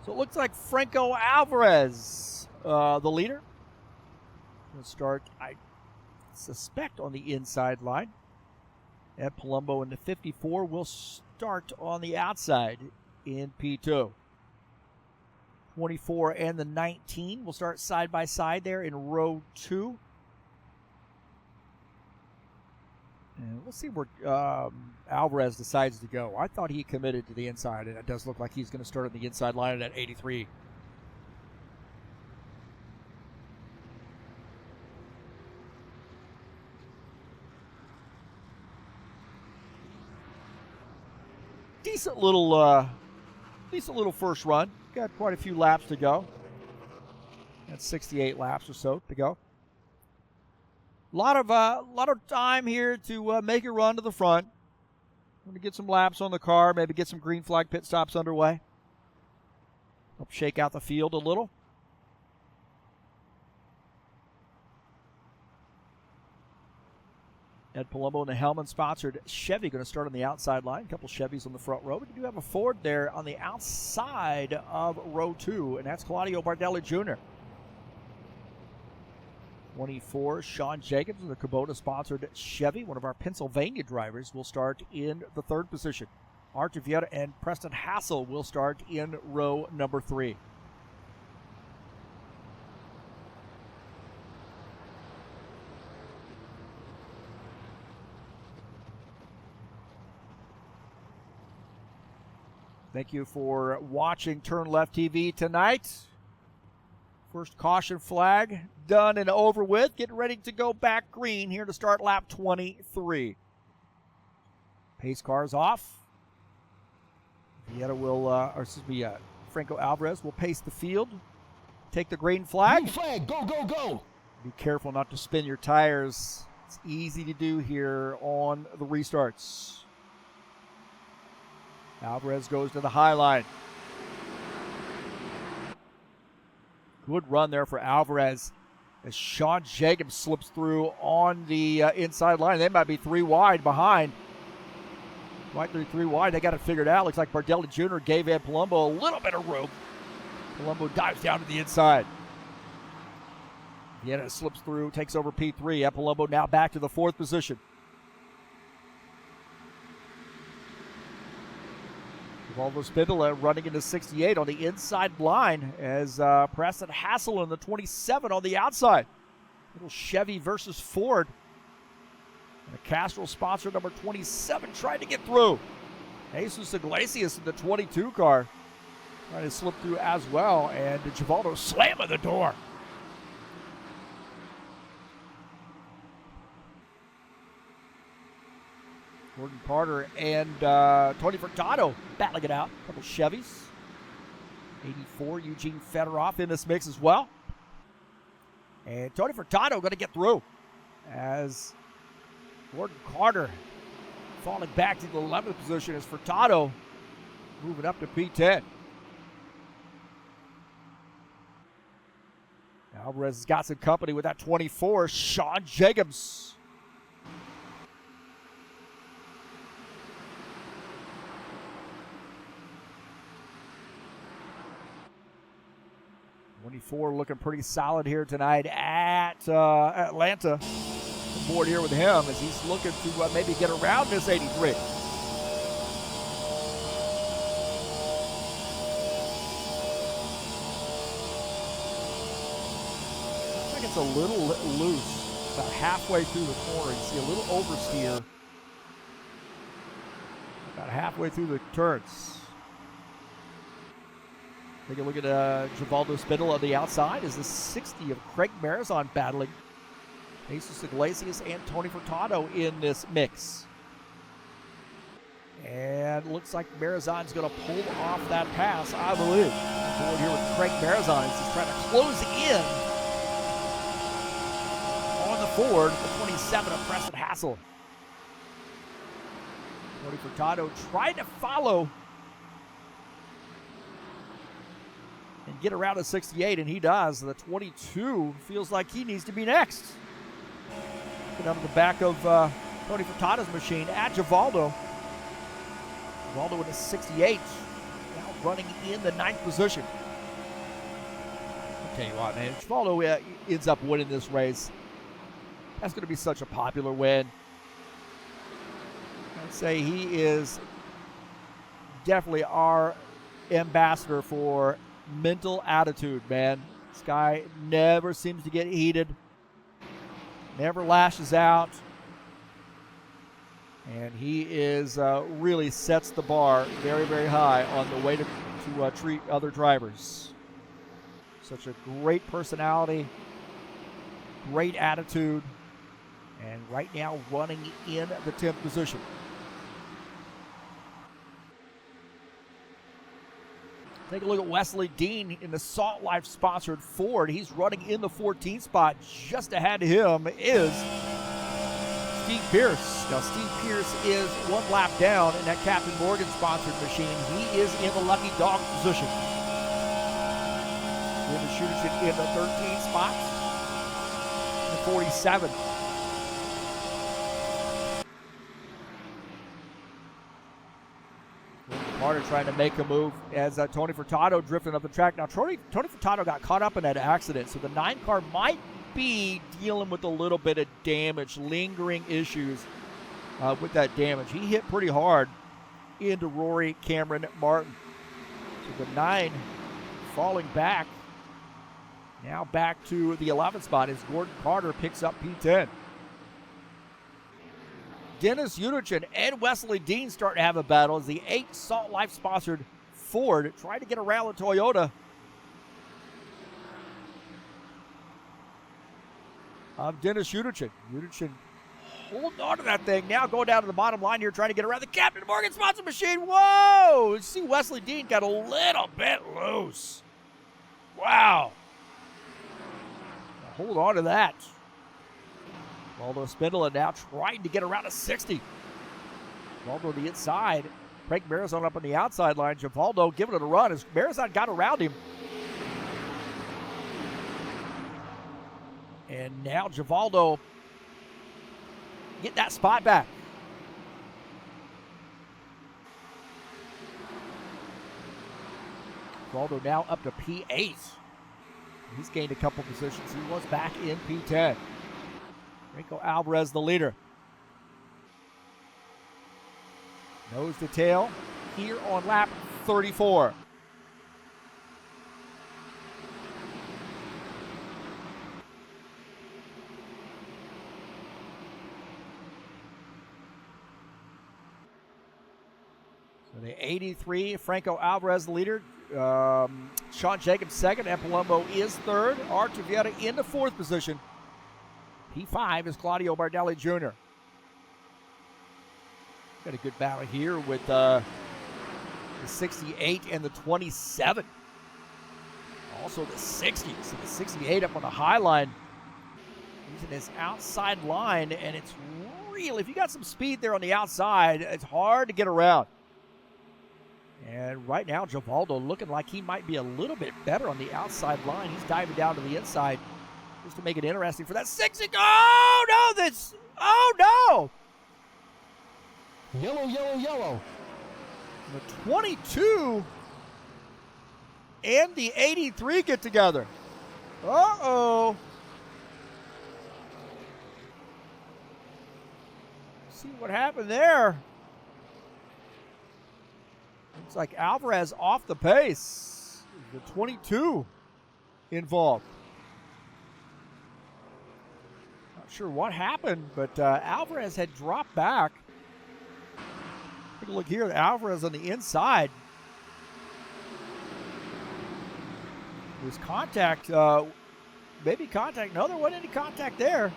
So it looks like Franco Alvarez, the leader. Going to start, I suspect, on the inside line. Ed Palumbo in the 54 will start on the outside in P2. 24 and the 19 will start side by side there in row 2. And we'll see where Alvarez decides to go. I thought he committed to the inside, and it does look like he's going to start on the inside line at 83. Decent little first run. Got quite a few laps to go. Got 68 laps or so to go. A lot of time here to make a run to the front. I'm going to get some laps on the car, maybe get some green flag pit stops underway. Help shake out the field a little. Ed Palumbo and the Hellman-sponsored Chevy going to start on the outside line. A couple Chevys on the front row. We do have a Ford there on the outside of row 2, and that's Claudio Bardelli Jr. 24, Sean Jacobs of the Kubota-sponsored Chevy. One of our Pennsylvania drivers will start in the 3rd position. Archie Vieta and Preston Hassel will start in row number 3. Thank you for watching TurnLeftTV tonight. First caution flag done and over with. Getting ready to go back green here to start lap 23. Pace cars off. Vieta will, Franco Alvarez will pace the field. Take the green flag. Green flag, go, go, go. Be careful not to spin your tires. It's easy to do here on the restarts. Alvarez goes to the high line. Good run there for Alvarez as Sean Jacobs slips through on the inside line. They might be 3 wide behind. Might be 3 wide. They got it figured out. Looks like Bardelli Jr. gave Ed Palumbo a little bit of room. Palumbo dives down to the inside. Vieta slips through, takes over P3. Ed Palumbo now back to the 4th position. Volvo Spindola running into 68 on the inside line as Preston Hassel in the 27 on the outside. Little Chevy versus Ford. And a Castrol sponsor number 27 trying to get through. Jesus Iglesias in the 22 car trying to slip through as well. And Givaldo slamming the door. Gordon Carter and Tony Furtado battling it out. A couple Chevys. 84, Eugene Fedorov in this mix as well. And Tony Furtado going to get through as Gordon Carter falling back to the 11th position as Furtado moving up to P10. Alvarez has got some company with that 24, Sean Jacobs. Looking pretty solid here tonight at Atlanta. I'm board here with him as he's looking to maybe get around this 83. I think it's a little loose about halfway through the corner. You see a little oversteer about halfway through the turns. Take a look at Givaldo Spindle on the outside as the 60 of Craig Marizon battling Jesus Iglesias and Tony Furtado in this mix. And looks like Marizon's going to pull off that pass, I believe. Forward here with Craig Marizon. He's just trying to close in on the Ford, the 27 of Preston Hassel. Tony Furtado trying to follow and get around a 68, and he does. The 22 feels like he needs to be next. Get under the back of Tony Furtado's machine at Givaldo. Givaldo with a 68, now running in the 9th position. I'll tell you what, man, Givaldo ends up winning this race. That's going to be such a popular win. I'd say he is definitely our ambassador for mental attitude, man. This guy never seems to get heated, never lashes out, and he is really sets the bar very, very high on the way to treat other drivers. Such a great personality, great attitude, and right now running in the 10th position. Take a look at Wesley Dean in the Salt Life sponsored Ford. He's running in the 14th spot. Just ahead of him is Steve Pierce. Now, Steve Pierce is 1 lap down in that Captain Morgan sponsored machine. He is in the lucky dog position. David Schuderson in the 13th spot. The 47. Carter trying to make a move as Tony Furtado drifting up the track. Now, Tony Furtado got caught up in that accident, so the 9 car might be dealing with a little bit of damage, lingering issues with that damage. He hit pretty hard into Rory Cameron Martin. So the 9 falling back. Now back to the 11th spot as Gordon Carter picks up P10. Dennis Unich and Ed Wesley Dean start to have a battle as the 8 Salt Life sponsored Ford try to get around the Toyota of Dennis Unich. Unich holding on to that thing. Now going down to the bottom line here, trying to get around the Captain Morgan sponsored machine. Whoa! See, Wesley Dean got a little bit loose. Wow. Now hold on to that. Waldo Spindler now trying to get around a 60. Waldo on the inside. Craig Marizon up on the outside line. Givaldo giving it a run as Marizon got around him. And now Givaldo get that spot back. Givaldo now up to P8. He's gained a couple positions. He was back in P10. Rico Alvarez, the leader. Nose to tail here on lap 34. So the 83, Franco Alvarez, the leader. Sean Jacobs second, and Palumbo is third. Artur Vieta in the 4th position. P5 is Claudio Bardelli Jr. Got a good battle here with the 68 and the 27. Also the 60. So the 68 up on the high line. Using his outside line, and it's real. If you got some speed there on the outside, it's hard to get around. And right now, Givaldo looking like he might be a little bit better on the outside line. He's diving down to the inside just to make it interesting for that 60. Oh, no, oh, no. Yellow, yellow, yellow. The 22 and the 83 get together. Uh-oh. See what happened there. Looks like Alvarez off the pace. The 22 involved. Not sure what happened, but Alvarez had dropped back. Take a look here. Alvarez on the inside. There's contact. Maybe contact. No, there wasn't any contact there.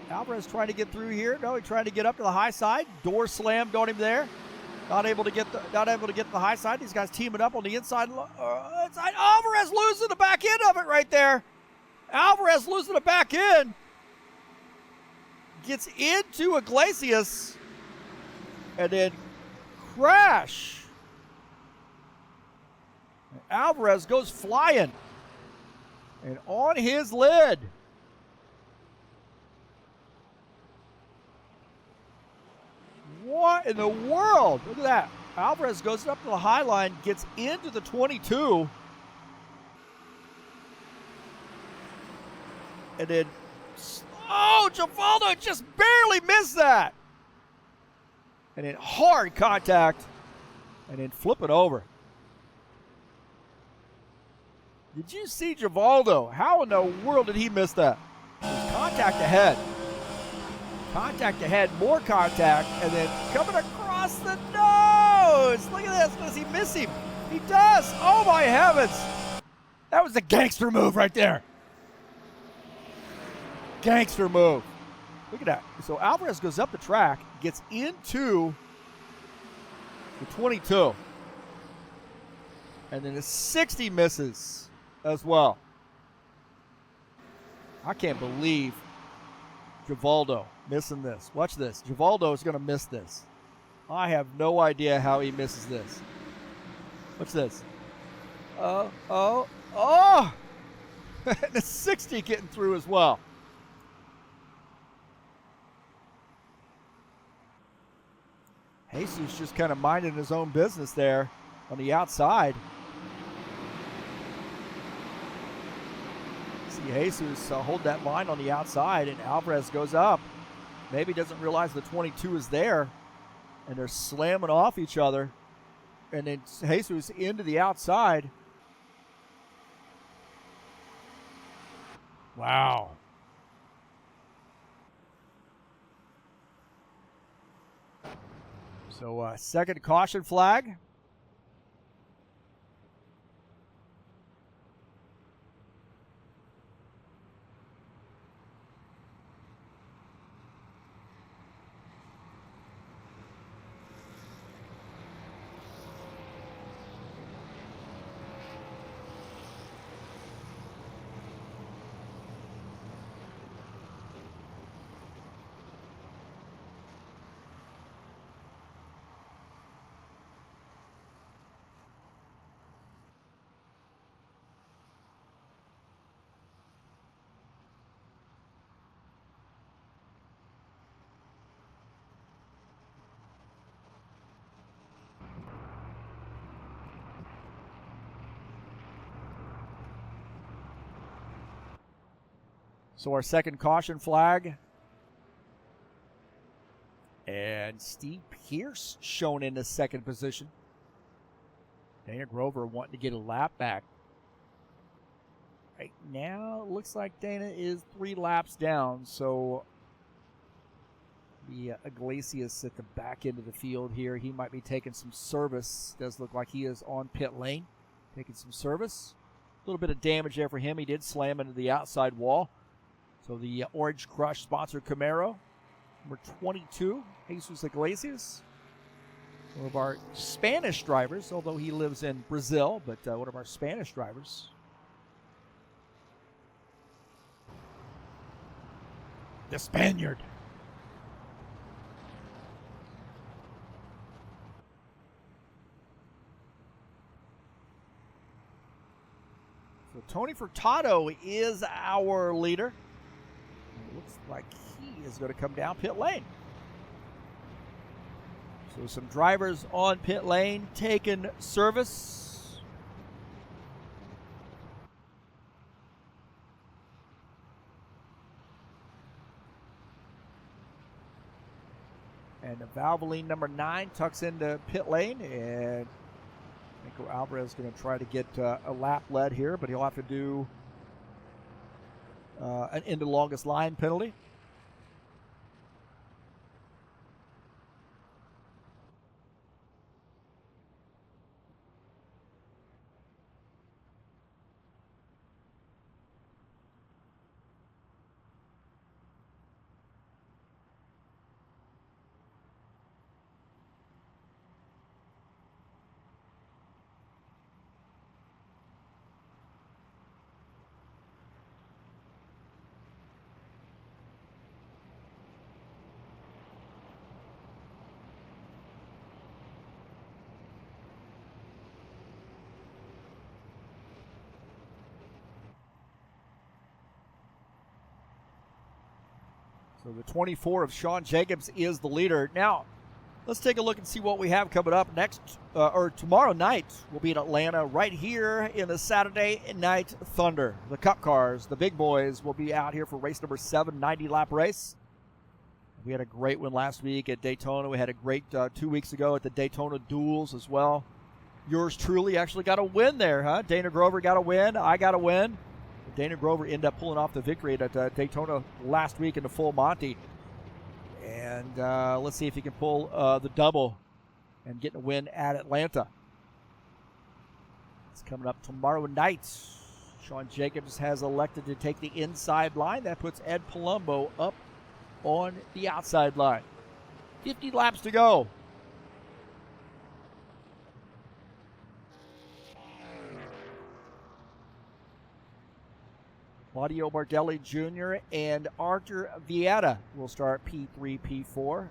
Alvarez trying to get through here. No, he's trying to get up to the high side. Door slammed on him there. Not able to get the high side. These guys teaming up on the inside. Alvarez losing the back end of it right there. Alvarez losing the back end. Gets into Iglesias. And then crash. And Alvarez goes flying. And on his lid. What in the world? Look at that. Alvarez goes up to the high line, gets into the 22. And then, oh, Givaldo just barely missed that. And then hard contact. And then flip it over. Did you see Givaldo? How in the world did he miss that? There's contact ahead. Contact ahead, more contact, and then coming across the nose. Look at this. Does he miss him? He does. Oh, my heavens. That was a gangster move right there. Gangster move. Look at that. So Alvarez goes up the track, gets into the 22. And then the 60 misses as well. I can't believe Givaldo missing this. Watch this. Givaldo is going to miss this. I have no idea how he misses this. What's this? The 60 getting through as well. Jesus just kind of minding his own business there on the outside. See Jesus hold that line on the outside, and Alvarez goes up. Maybe doesn't realize the 22 is there, and they're slamming off each other. And then Jesus into the outside. Wow. So second caution flag. So our second caution flag. And Steve Pierce shown in the second position. Dana Grover wanting to get a lap back. Right now, it looks like Dana is 3 laps down. So the Iglesias at the back end of the field here. He might be taking some service. Does look like he is on pit lane. Taking some service. A little bit of damage there for him. He did slam into the outside wall. So the Orange Crush sponsor Camaro, number 22, Jesus Iglesias. One of our Spanish drivers, although he lives in Brazil, but one of our Spanish drivers. The Spaniard. So Tony Furtado is our leader. Looks like he is going to come down pit lane. So some drivers on pit lane taking service. And the Valvoline number 9 tucks into pit lane, and Nico Alvarez is going to try to get a lap led here, but he'll have to do an into longest line penalty. So the 24 of Sean Jacobs is the leader. Now, let's take a look and see what we have coming up next, or tomorrow night. We'll be in Atlanta right here in the Saturday Night Thunder. The Cup cars, the big boys, will be out here for race number 7, 90-lap race. We had a great one last week at Daytona. We had a great 2 weeks ago at the Daytona Duels as well. Yours truly actually got a win there, huh? Dana Grover got a win. I got a win. Dana Grover ended up pulling off the victory at Daytona last week in the full Monty. And let's see if he can pull the double and get a win at Atlanta. It's coming up tomorrow night. Sean Jacobs has elected to take the inside line. That puts Ed Palumbo up on the outside line. 50 laps to go. Claudio Bardelli Jr. and Arthur Vieta will start P3, P4.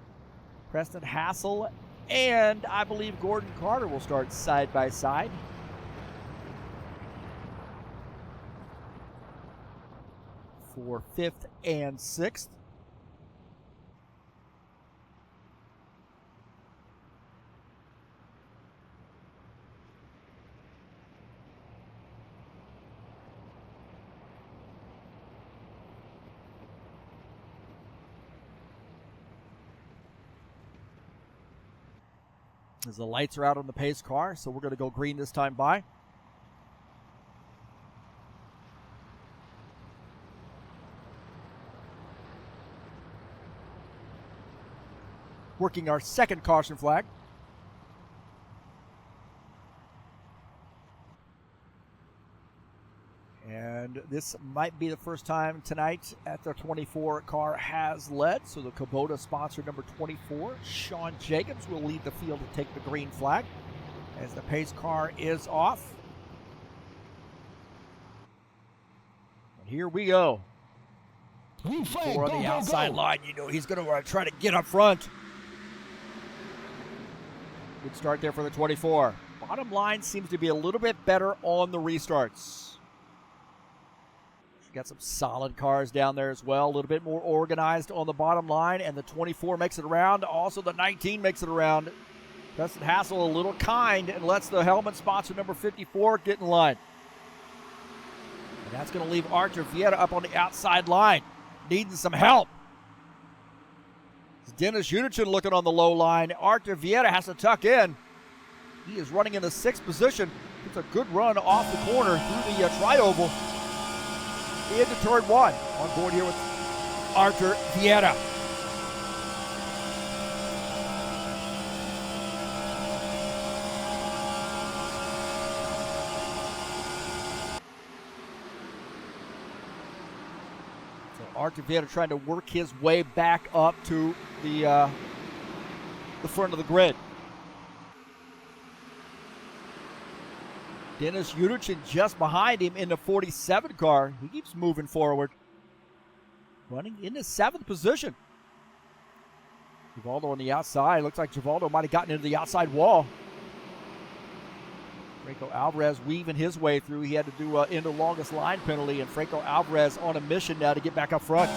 Preston Hassel and I believe Gordon Carter will start side by side. For 5th and 6th. As the lights are out on the pace car, so we're going to go green this time by. Working our second caution flag. And this might be the first time tonight at the 24 car has led. So the Kubota sponsor number 24, Sean Jacobs, will lead the field to take the green flag as the pace car is off. And here we go. Green flag, Four go, on the go, outside go. line. You know he's going to try to get up front. Good start there for the 24. Bottom line seems to be a little bit better on the restarts. Got some solid cars down there as well. A little bit more organized on the bottom line. And the 24 makes it around. Also the 19 makes it around. Dustin Hassel a little kind and lets the helmet sponsor number 54 get in line. And that's going to leave Artur Vieta up on the outside line, needing some help. Dennis Unichin looking on the low line. Artur Vieta has to tuck in. He is running in the 6th position. It's a good run off the corner through the tri-oval into turn 1. On board here with Artur Vieta. Artur Vieta trying to work his way back up to the front of the grid. Dennis Unichin just behind him in the 47 car. He keeps moving forward. Running in the 7th position. Givaldo on the outside. Looks like Givaldo might have gotten into the outside wall. Franco Alvarez weaving his way through. He had to do an end of longest line penalty, and Franco Alvarez on a mission now to get back up front.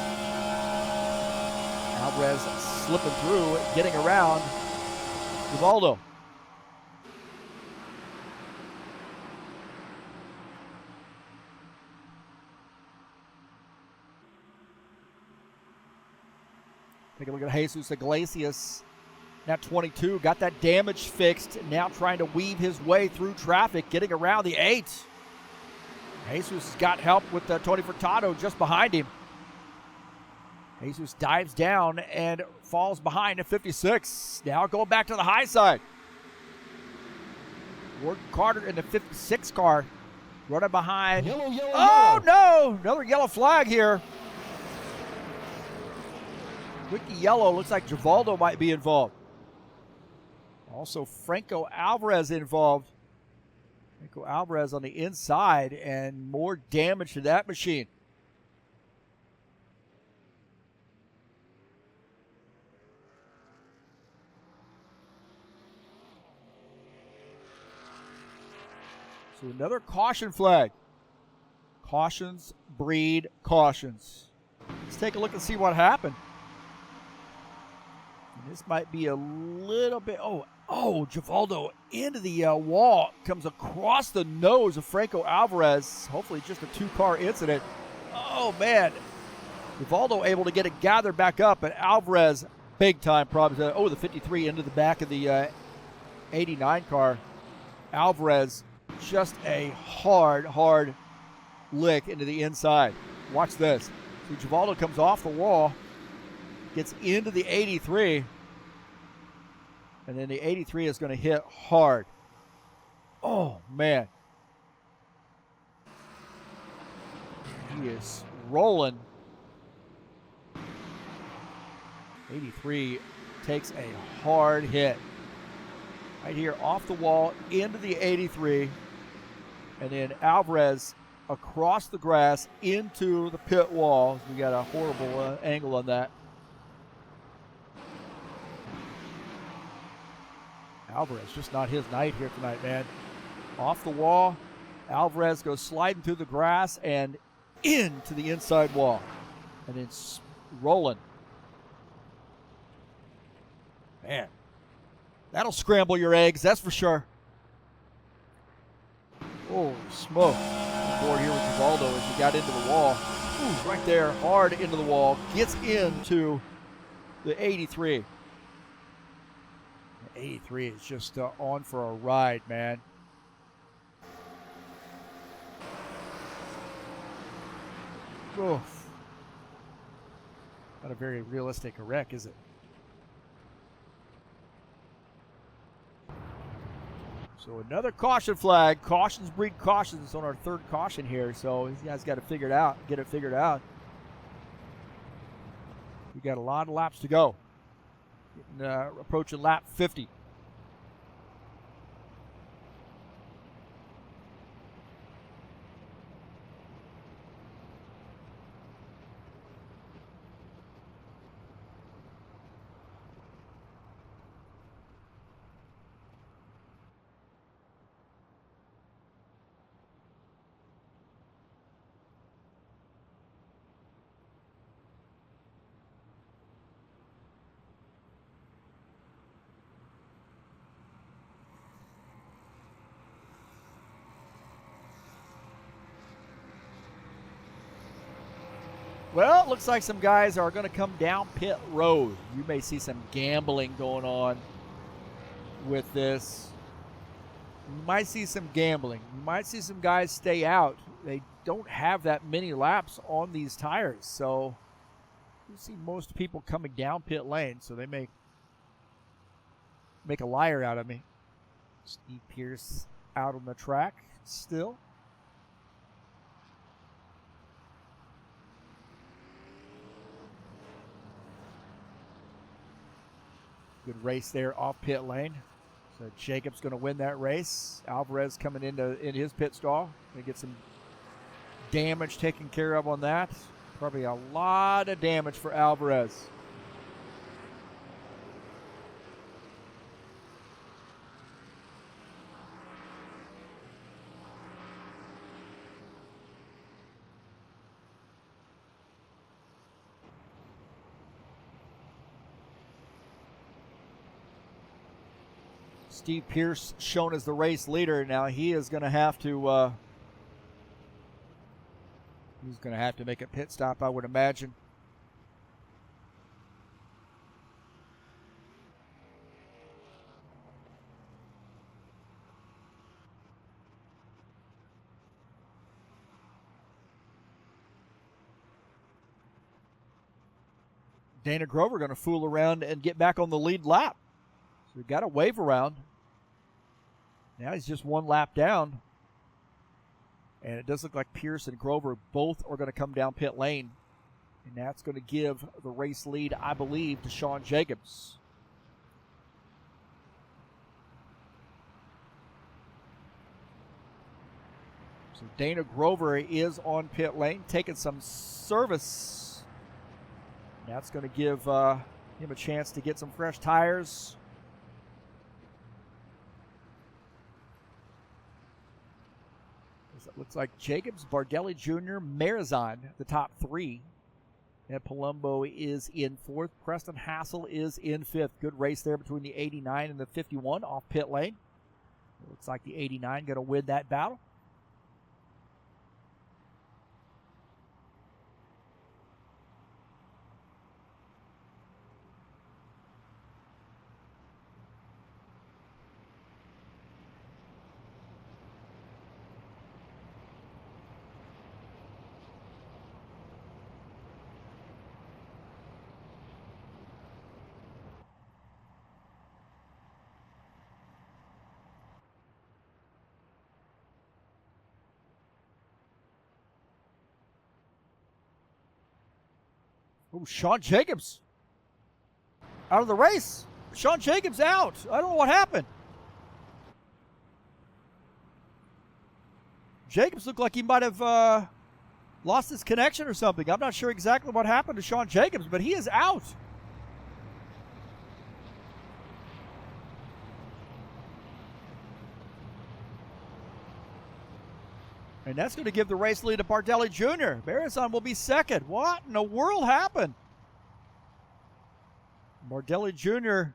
Alvarez slipping through, getting around Givaldo. Take a look at Jesus Iglesias. That 22 got that damage fixed, now trying to weave his way through traffic, getting around the 8. Jesus has got help with Tony Furtado just behind him. Jesus dives down and falls behind at 56. Now going back to the high side. Gordon Carter in the 56 car, running behind. Yellow, yellow, oh, yellow. no! Another yellow flag here. Ricky Yellow, looks like Givaldo might be involved. Also, Franco Alvarez involved. Franco Alvarez on the inside, and more damage to that machine. So another caution flag. Cautions breed cautions. Let's take a look and see what happened. And this might be a little bit, Givaldo into the wall, comes across the nose of Franco Alvarez. Hopefully just a 2-car incident. Oh, man. Givaldo able to get it gathered back up, and Alvarez, big time problems. The 53 into the back of the 89 car. Alvarez, just a hard lick into the inside. Watch this. See, Givaldo comes off the wall, gets into the 83, and then the 83 is going to hit hard. Oh, man. He is rolling. 83 takes a hard hit. Right here off the wall into the 83, and then Alvarez across the grass into the pit wall. We got a horrible angle on that. Alvarez, just not his night here tonight, man. Off the wall, Alvarez goes sliding through the grass and into the inside wall. And it's rolling. Man, that'll scramble your eggs, that's for sure. Oh, smoke. Board here with Givaldo as he got into the wall. Ooh, right there, hard into the wall. Gets into the 83. 83 is just on for a ride, man. Oof. Not a very realistic wreck, is it? So another caution flag. Cautions breed cautions on our third caution here. So these guys got to figure it out, get it figured out. We got a lot of laps to go. Approaching lap 50. Well, it looks like some guys are going to come down pit road. You may see some gambling going on with this. You might see some gambling. You might see some guys stay out. They don't have that many laps on these tires, so you see most people coming down pit lane, so they may make a liar out of me. Steve Pierce out on the track still. Good race there off pit lane. So Jacobs going to win that race. Alvarez coming in his pit stall. Going to get some damage taken care of on that. Probably a lot of damage for Alvarez. Steve Pierce shown as the race leader. Now he is going to have to make a pit stop, I would imagine. Dana Grover going to fool around and get back on the lead lap. So we got to wave around. Now he's just one lap down. And it does look like Pierce and Grover both are going to come down pit lane. And that's going to give the race lead, I believe, to Sean Jacobs. So Dana Grover is on pit lane, taking some service. That's going to give him a chance to get some fresh tires. It looks like Jacobs, Bardelli Jr., Marizan, the top three. And Palumbo is in fourth. Preston Hassel is in fifth. Good race there between the 89 and the 51 off pit lane. It looks like the 89 going to win that battle. Oh, Sean Jacobs out of the race. Sean Jacobs out. I don't know what happened. Jacobs looked like he might have lost his connection or something. I'm not sure exactly what happened to Sean Jacobs, but he is out. And that's going to give the race lead to Bardelli Jr. Marizan will be second. What in the world happened? Bardelli Jr.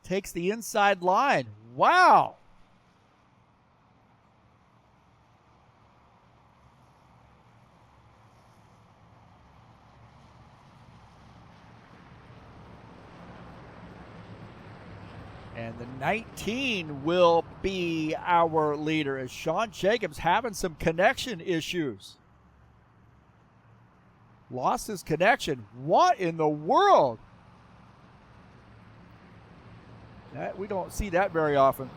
takes the inside line. Wow. And the 19 will be our leader as Sean Jacobs having some connection issues. Lost his connection. What in the world? We don't see that very often.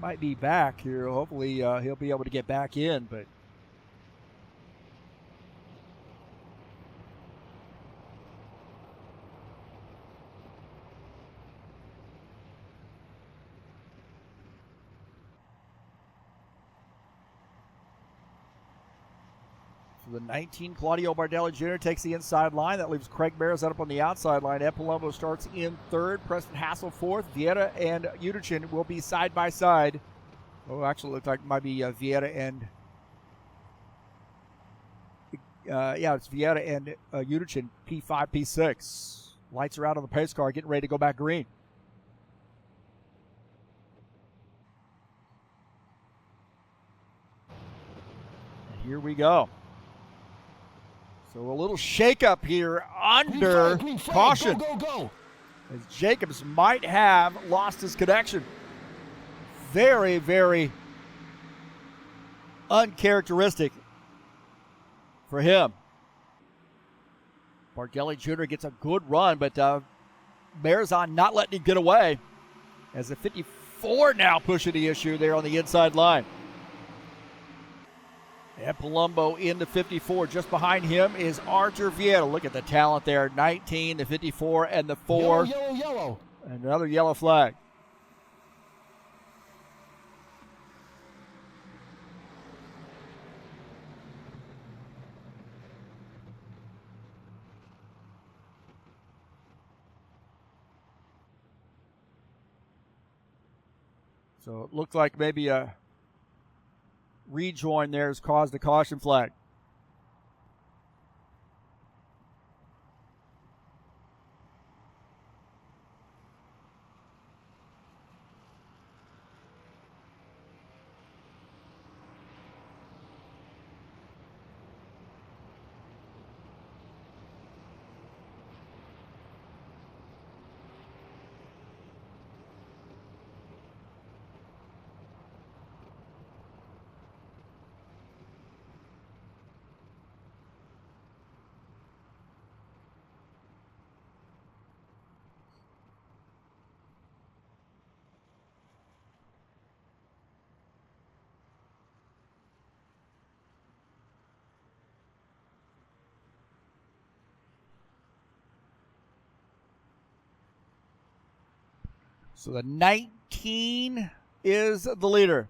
Might be back here. Hopefully he'll be able to get back in, but the 19, Claudio Bardelli Jr. takes the inside line. That leaves Craig Marizan up on the outside line. Ed Palumbo starts in third. Preston Hassel fourth. Vieta and Uderchin will be side by side. Oh, actually, it looks like it might be Vieta and it's Vieta and Uderchin, P5, P6. Lights are out on the pace car, getting ready to go back green. And here we go. So a little shake-up here under caution. Go. As Jacobs might have lost his connection. Very, very uncharacteristic for him. Bardelli Jr. gets a good run, but Marizan not letting him get away. As the 54 now pushing the issue there on the inside line. And Palumbo into 54. Just behind him is Archer Vieta. Look at the talent there. 19, the 54, and the 4. Yellow. And another yellow flag. So it looked like maybe a rejoin there has caused a caution flag. So the 19 is the leader.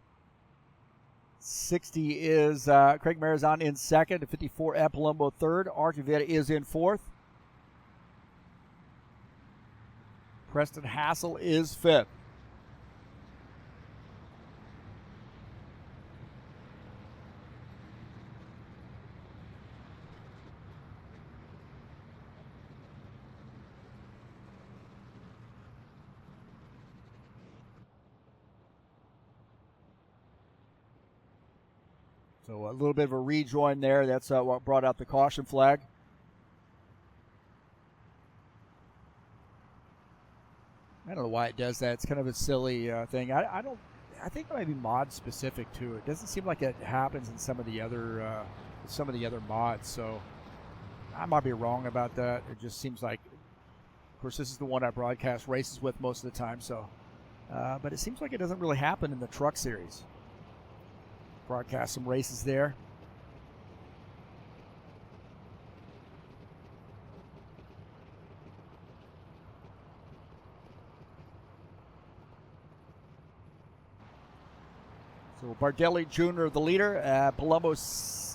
60 is Craig Marizan in second. The 54, Ed Palumbo third. Archer Vieta is in fourth. Preston Hassel is fifth. So a little bit of a rejoin there. That's what brought out the caution flag. I don't know why it does that. It's kind of a silly thing. I think it might be mod specific to it. It doesn't seem like it happens in some of the other mods. So I might be wrong about that. It just seems like, of course, this is the one I broadcast races with most of the time. So, but it seems like it doesn't really happen in the truck series. Broadcast some races there. So Bardelli Jr. the leader.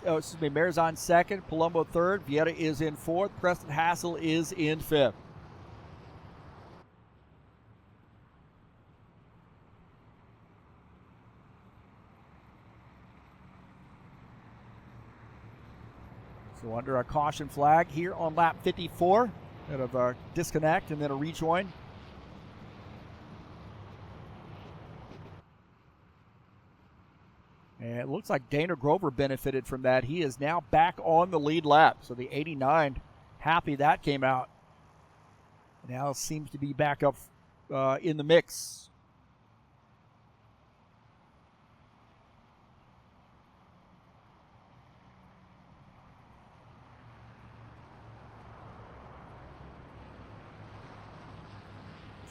Marizan second. Palumbo third. Vieta is in fourth. Preston Hassel is in fifth. So under a caution flag here on lap 54. Bit of a disconnect and then a rejoin. And it looks like Dana Grover benefited from that. He is now back on the lead lap. So the 89, happy that came out. Now seems to be back up in the mix.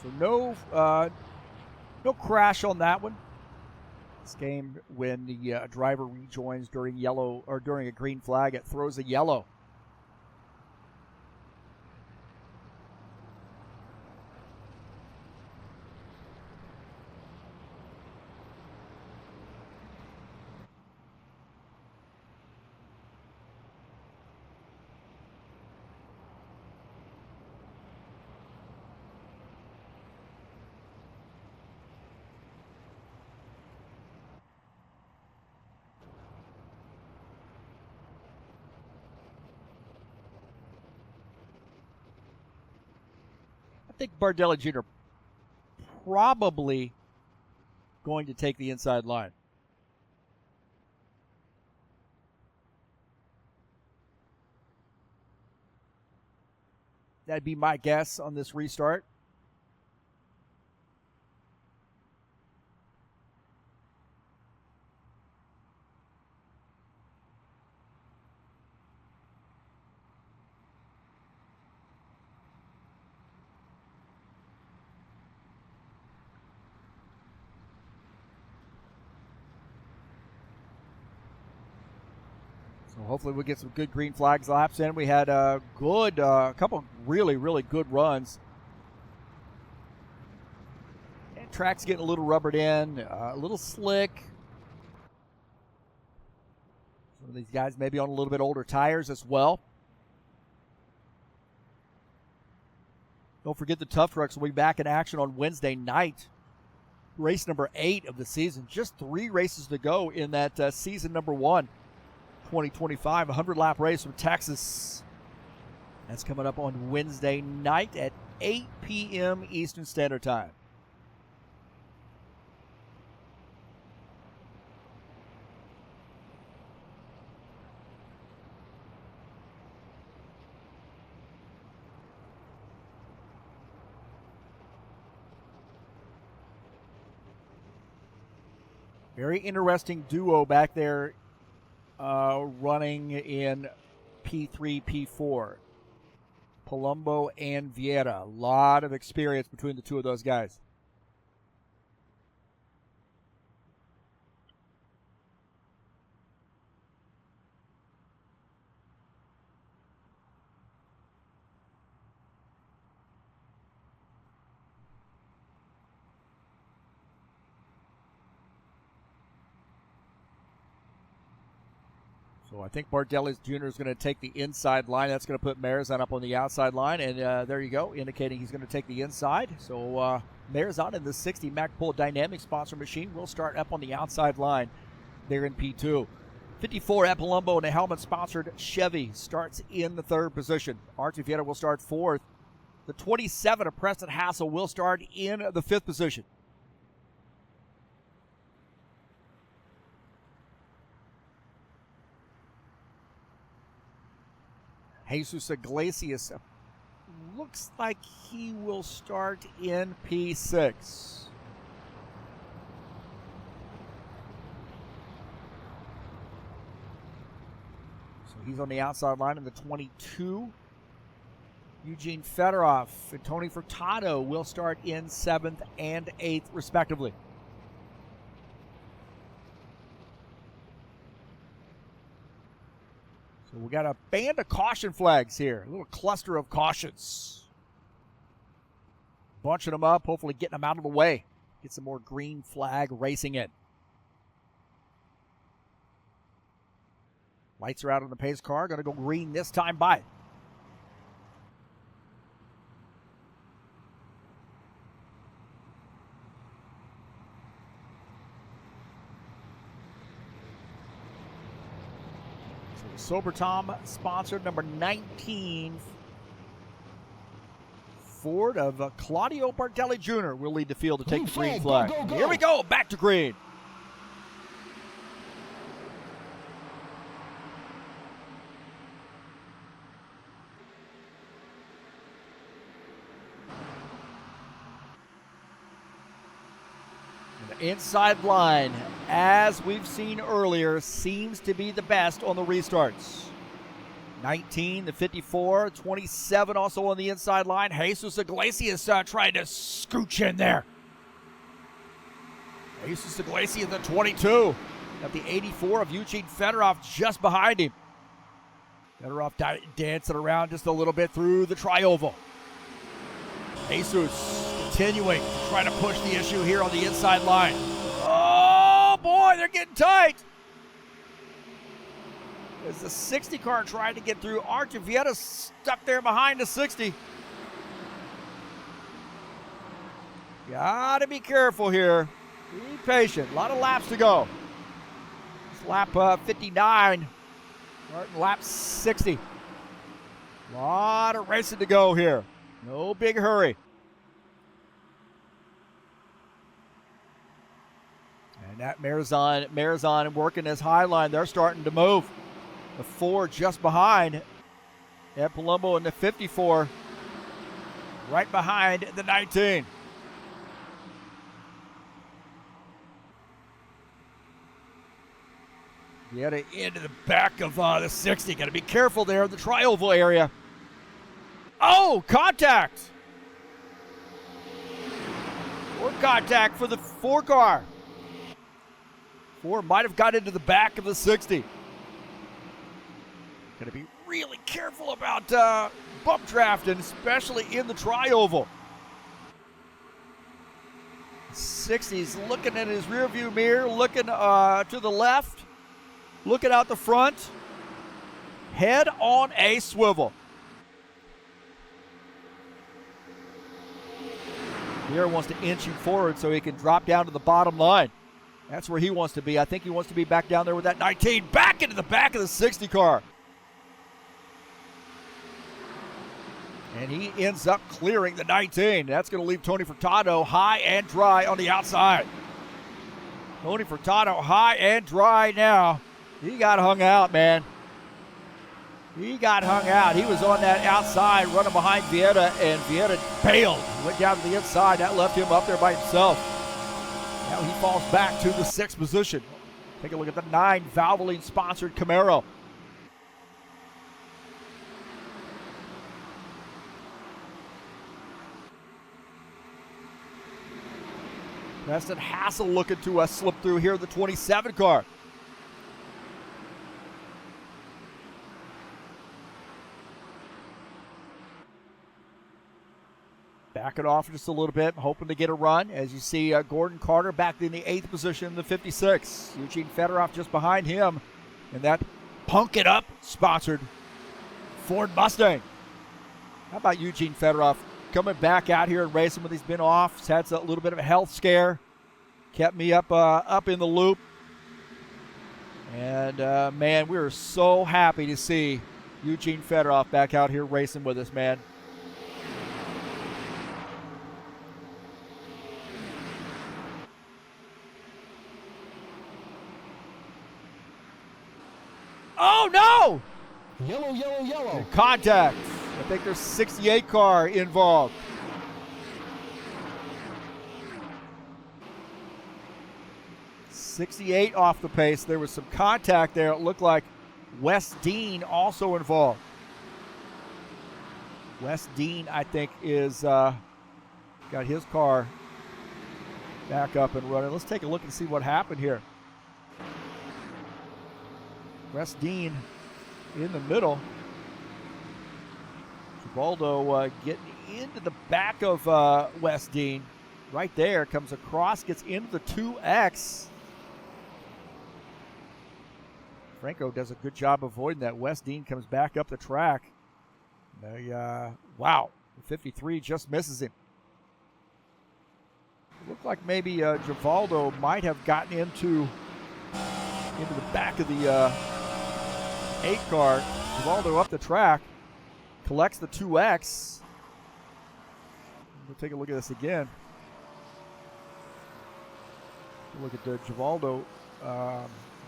So no crash on that one. This game, when the driver rejoins during yellow or during a green flag, it throws a yellow. I think Bardelli Jr. probably going to take the inside line. That'd be my guess on this restart. So hopefully we'll get some good green flags laps in. We had a couple really, really good runs. And track's getting a little rubbered in, a little slick. Some of these guys maybe on a little bit older tires as well. Don't forget the Tough Trucks will be back in action on Wednesday night. Race number 8 of the season. Just 3 races to go in that season number 1. 2025, 100-lap race from Texas. That's coming up on Wednesday night at 8 p.m. Eastern Standard Time. Very interesting duo back there running in P3, P4. Palumbo and Vieira. A lot of experience between the two of those guys. So I think Bardelli Jr. is going to take the inside line. That's going to put Marizan up on the outside line. And there you go, indicating he's going to take the inside. So Marizan in the 60 Magpul Dynamic sponsor machine will start up on the outside line there in P2. 54 at Palumbo and a helmet-sponsored Chevy starts in the 3rd position. Archie Vieira will start 4th. The 27 of Preston Hassel will start in the 5th position. Jesus Iglesias looks like he will start in P6. So he's on the outside line in the 22. Eugene Fedorov and Tony Furtado will start in 7th and 8th, respectively. So we got a band of caution flags here, a little cluster of cautions. Bunching them up, hopefully getting them out of the way. Get some more green flag racing in. Lights are out on the pace car, going to go green this time by. Sober Tom sponsored number 19 Ford of Claudio Bardelli Jr. will lead the field to take the green flag. Go, go, go. Here we go, back to green. And the inside line, as we've seen earlier, seems to be the best on the restarts. 19, the 54, 27 also on the inside line. Jesus Iglesias trying to scooch in there. Jesus Iglesias, the 22. Got the 84 of Eugene Fedorov just behind him. Fedorov dancing around just a little bit through the tri-oval. Jesus continuing to try to push the issue here on the inside line. Oh, boy, they're getting tight. As the 60 car tried to get through, Archie Vieta stuck there behind the 60. Gotta be careful here. Be patient. A lot of laps to go. It's lap 59. Starting lap 60. A lot of racing to go here. No big hurry. And that Marizon working his high line. They're starting to move. The 4 just behind Ed Palumbo and the 54 right behind the 19. Vieta into the back of the 60. Got to be careful there in the tri-oval area. Oh, contact! Or contact for the 4 car. 4 might have got into the back of the 60. Got to be really careful about bump drafting, especially in the tri-oval. 60's looking in his rearview mirror, looking to the left, looking out the front. Head on a swivel. Pierre wants to inch him forward so he can drop down to the bottom line. That's where he wants to be. I think he wants to be back down there with that 19. Back into the back of the 60 car. And he ends up clearing the 19. That's going to leave Tony Furtado high and dry on the outside. Tony Furtado high and dry now. He got hung out, man. He got hung out. He was on that outside running behind Vieta, and Vieta bailed. Went down to the inside. That left him up there by himself. Now he falls back to the 6th position. Take a look at the 9 Valvoline-sponsored Camaro. Preston Hassel looking to slip through here, the 27 car. Back it off just a little bit, hoping to get a run. As you see, Gordon Carter back in the 8th position, the 56. Eugene Fedorov just behind him in that Punk It Up sponsored Ford Mustang. How about Eugene Fedorov coming back out here and racing when he's been off? He's had a little bit of a health scare. Kept me up in the loop. And, man, we are so happy to see Eugene Fedorov back out here racing with us, man. Oh, no! Yellow, yellow, yellow. Contact. I think there's 68 car involved. .68 off the pace. There was some contact there. It looked like Wes Dean also involved. Wes Dean, I think, is got his car back up and running. Let's take a look and see what happened here. Wes Dean in the middle. Givaldo getting into the back of Wes Dean. Right there, comes across, gets into the 2X. Franco does a good job avoiding that. Wes Dean comes back up the track. Wow, the 53 just misses him. It looked like maybe Givaldo might have gotten into the back of the 8 car. Givaldo up the track, collects the 2X. We'll take a look at this again. Look at the Givaldo.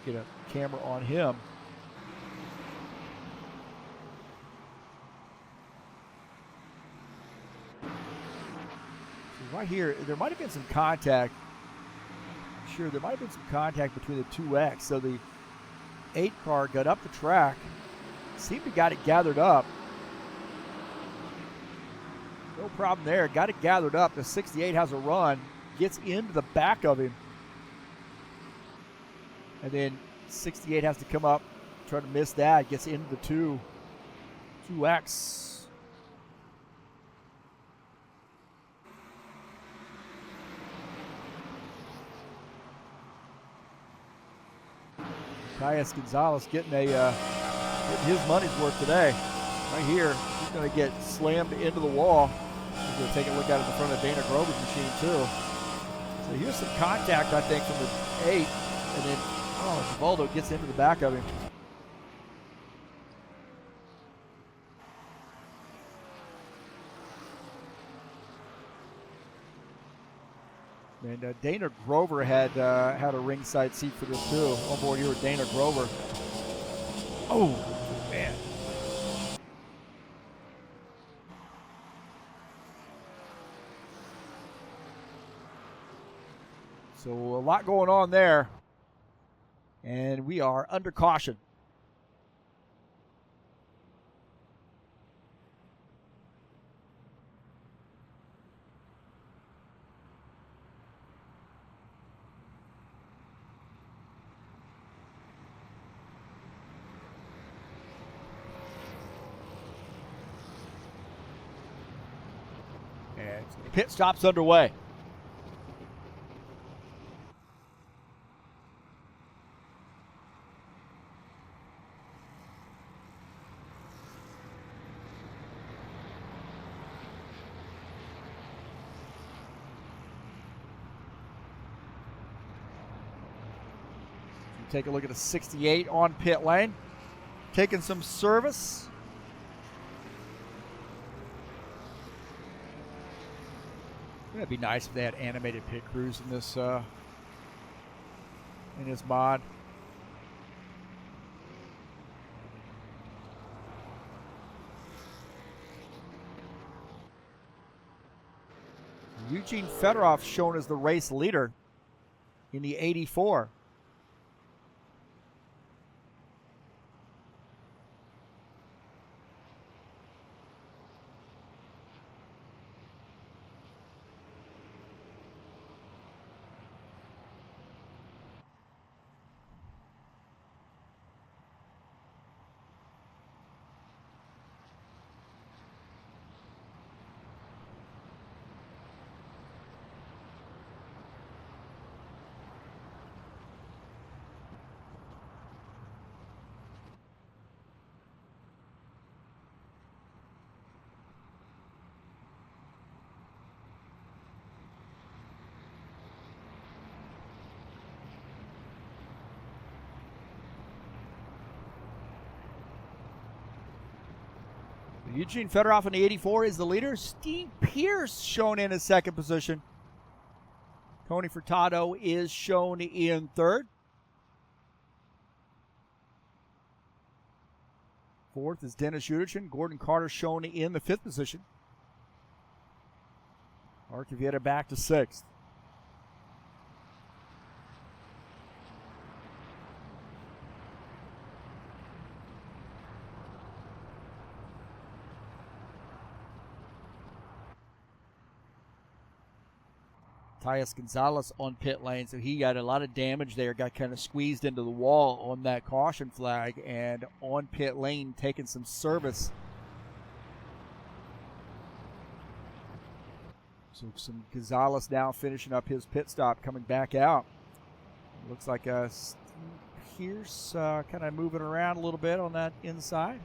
Get a camera on him. So right here, there might have been some contact sure. There might have been some contact between the 2X. So the 8 car got up the track, seemed to got it gathered up. No problem there. Got it gathered up. The 68 has a run, gets into the back of him. And then 68 has to come up, try to miss that, gets into the 2X. Matthias Gonzalez getting his money's worth today. Right here, he's going to get slammed into the wall. He's going to take a look at it in front of Dana Grover's machine too. So here's some contact, I think, from the 8, and then Givaldo gets into the back of him. And Dana Grover had a ringside seat for this too. On board here with Dana Grover. Oh, man. So a lot going on there. And we are under caution. And pit stop's underway. Take a look at a 68 on pit lane. Taking some service. It'd be nice if they had animated pit crews in this mod. Eugene Fedorov shown as the race leader in the 84. Eugene Fedorov in the 84 is the leader. Steve Pierce shown in his second position. Tony Furtado is shown in third. Fourth is Dennis Uderchin. Gordon Carter shown in the fifth position. Archivieta back to sixth. Matthias Gonzalez on pit lane, so he got a lot of damage there, got kind of squeezed into the wall on that caution flag, and on pit lane taking some service. So some Gonzalez now finishing up his pit stop, coming back out. Looks like Steve Pierce kind of moving around a little bit on that inside,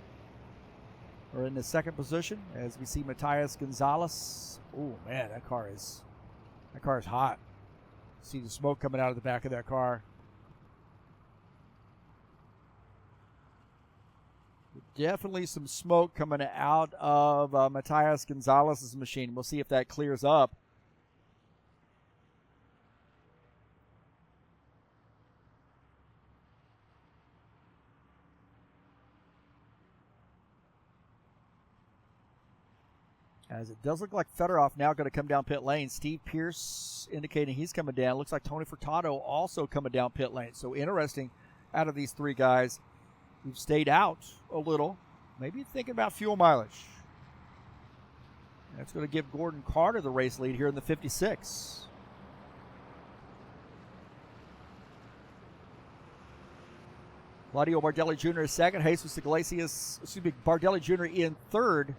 or in the second position, as we see Matthias Gonzalez. Oh man, that car is hot. See the smoke coming out of the back of that car. Definitely some smoke coming out of Matthias Gonzalez's machine. We'll see if that clears up. As it does look like Fedorov now going to come down pit lane. Steve Pierce indicating he's coming down. Looks like Tony Furtado also coming down pit lane. So interesting, out of these three guys who've stayed out a little, maybe thinking about fuel mileage. That's going to give Gordon Carter the race lead here in the 56. Claudio Bardelli Jr. is second. Jesus Iglesias, Bardelli Jr. in third.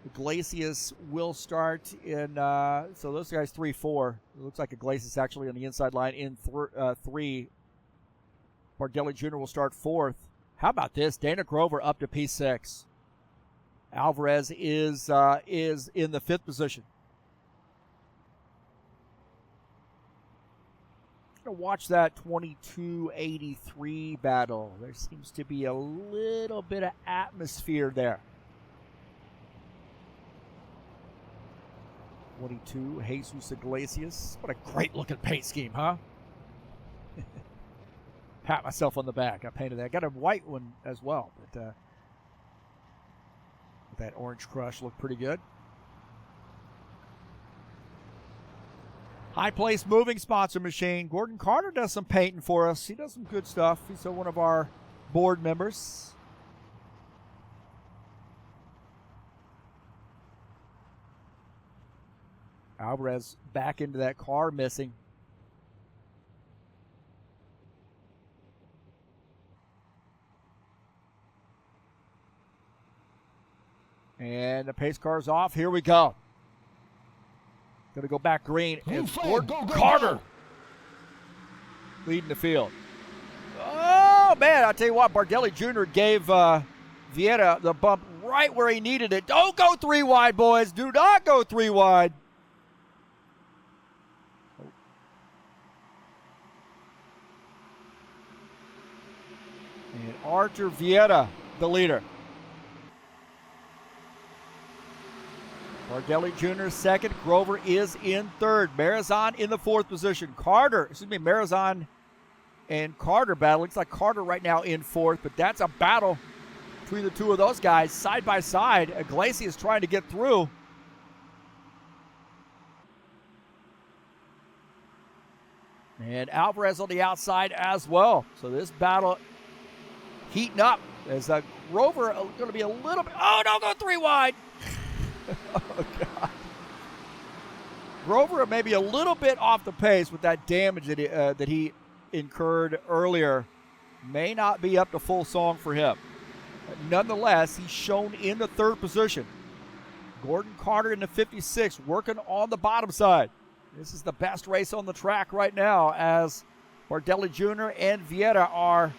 Iglesias will start in, so those guys 3-4. It looks like Iglesias actually on the inside line in 3. Bardelli Jr. will start fourth. How about this? Dana Grover up to P6. Alvarez is in the 5th position. Going to watch that 2283 battle. There seems to be a little bit of atmosphere there. 22, Jesus Iglesias. What a great looking paint scheme, huh? Pat myself on the back. I painted that. Got a white one as well, but that orange crush looked pretty good. High Place Moving sponsor machine. Gordon Carter does some painting for us. He does some good stuff. He's one of our board members. Alvarez back into that car, missing. And the pace car's off. Here we go. Going to go back green. And Gordon Carter leading the field. Oh, man. I'll tell you what. Bardelli Jr. gave Vieira the bump right where he needed it. Don't go 3 wide, boys. Do not go 3 wide. And Artur Vieira, the leader. Bardelli Jr. second. Grover is in third. Marizan in the 4th position. Marizan and Carter battle. Looks like Carter right now in 4th, but that's a battle between the two of those guys side by side. Iglesias trying to get through. And Alvarez on the outside as well. So this battle heating up as Grover going to be a little bit. Oh, don't go 3 wide. Oh, God. Grover maybe a little bit off the pace with that damage that he incurred earlier. May not be up to full song for him. But nonetheless, he's shown in the 3rd position. Gordon Carter in the 56, working on the bottom side. This is the best race on the track right now as Bardelli Jr. and Vieira are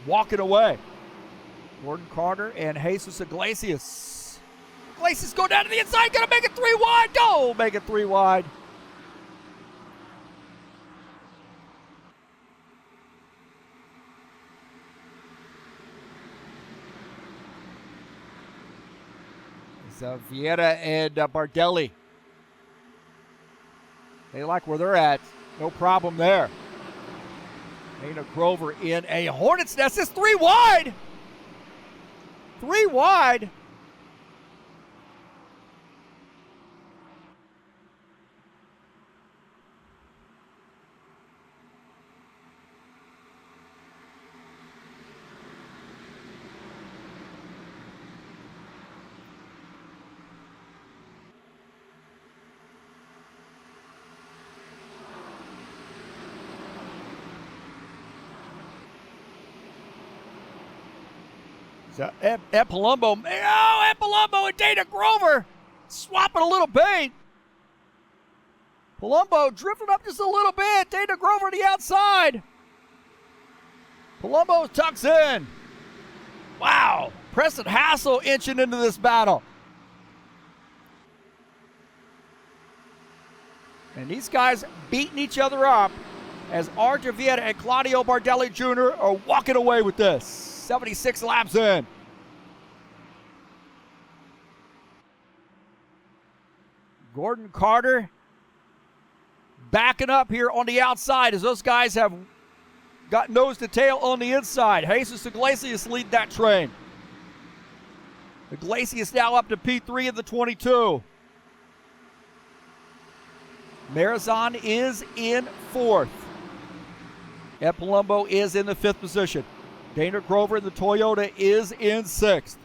walking away. Gordon Carter and Jesus Iglesias. Iglesias go down to the inside, gonna make it 3 wide. Don't make it 3 wide. It's Vieira and Bardelli. They like where they're at. No problem there. Dana Grover in a Hornet's Nest. It's 3 wide. 3 wide. So Ed Palumbo, Ed Palumbo and Dana Grover swapping a little paint. Palumbo drifting up just a little bit. Dana Grover to the outside. Palumbo tucks in. Wow. Preston Hassel inching into this battle. And these guys beating each other up as Artur Vieira and Claudio Bardelli Jr. are walking away with this. 76 laps in. Gordon Carter backing up here on the outside as those guys have got nose to tail on the inside. Jesus Iglesias lead that train. Iglesias now up to P3 in the 22. Marizan is in 4th. Ed Palumbo is in the 5th position. Dana Grover in the Toyota is in 6th.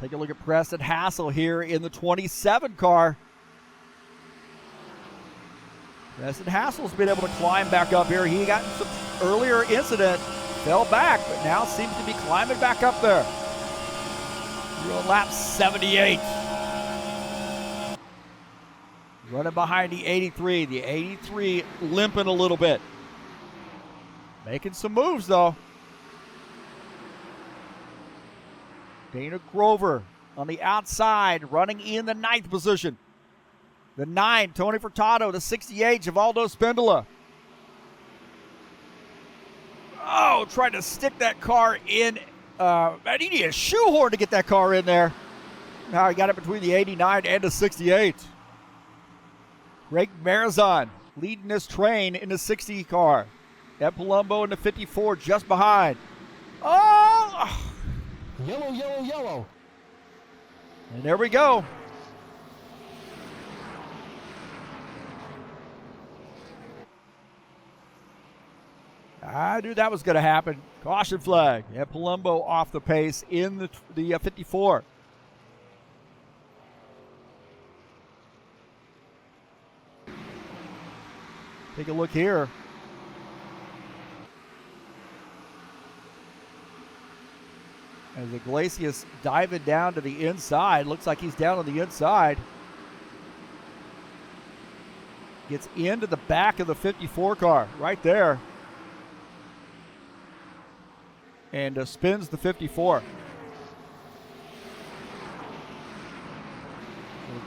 Take a look at Preston Hassel here in the 27 car. Preston Hassel's been able to climb back up here. He got in some earlier incident, fell back, but now seems to be climbing back up there. We're on lap 78. Running behind the 83. The 83 limping a little bit. Making some moves though. Dana Grover on the outside, running in the 9th position. The 9, Tony Furtado. The 68, Givaldo Spindola. Oh, trying to stick that car in. Man, he needed a shoehorn to get that car in there. Now he got it between the 89 and the 68. Greg Marizan leading this train in the 60 car. Ed Palumbo in the 54 just behind. Oh! Yellow, yellow, yellow. And there we go. I knew that was going to happen. Caution flag. Yeah, Palumbo off the pace in the 54. Take a look here. As Iglesias diving down to the inside. Looks like he's down on the inside. Gets into the back of the 54 car right there. And spins the 54.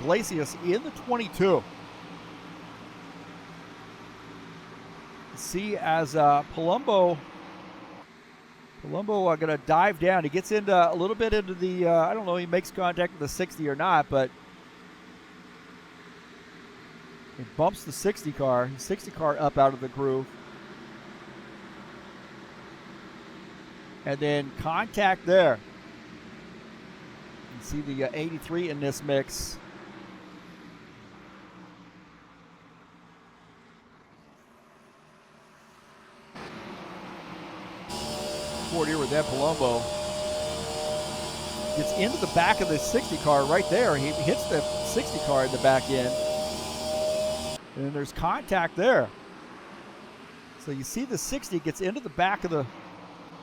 Iglesias in the 22. See as Palumbo going to dive down. He gets into a little bit into the, I don't know, he makes contact with the 60 or not, but he bumps the 60 car. The 60 car up out of the groove. And then contact there. You see the 83 in this mix. Forward here with Ed Palumbo. Gets into the back of the 60 car right there. He hits the 60 car in the back end. And then there's contact there. So you see the 60 gets into the back of the,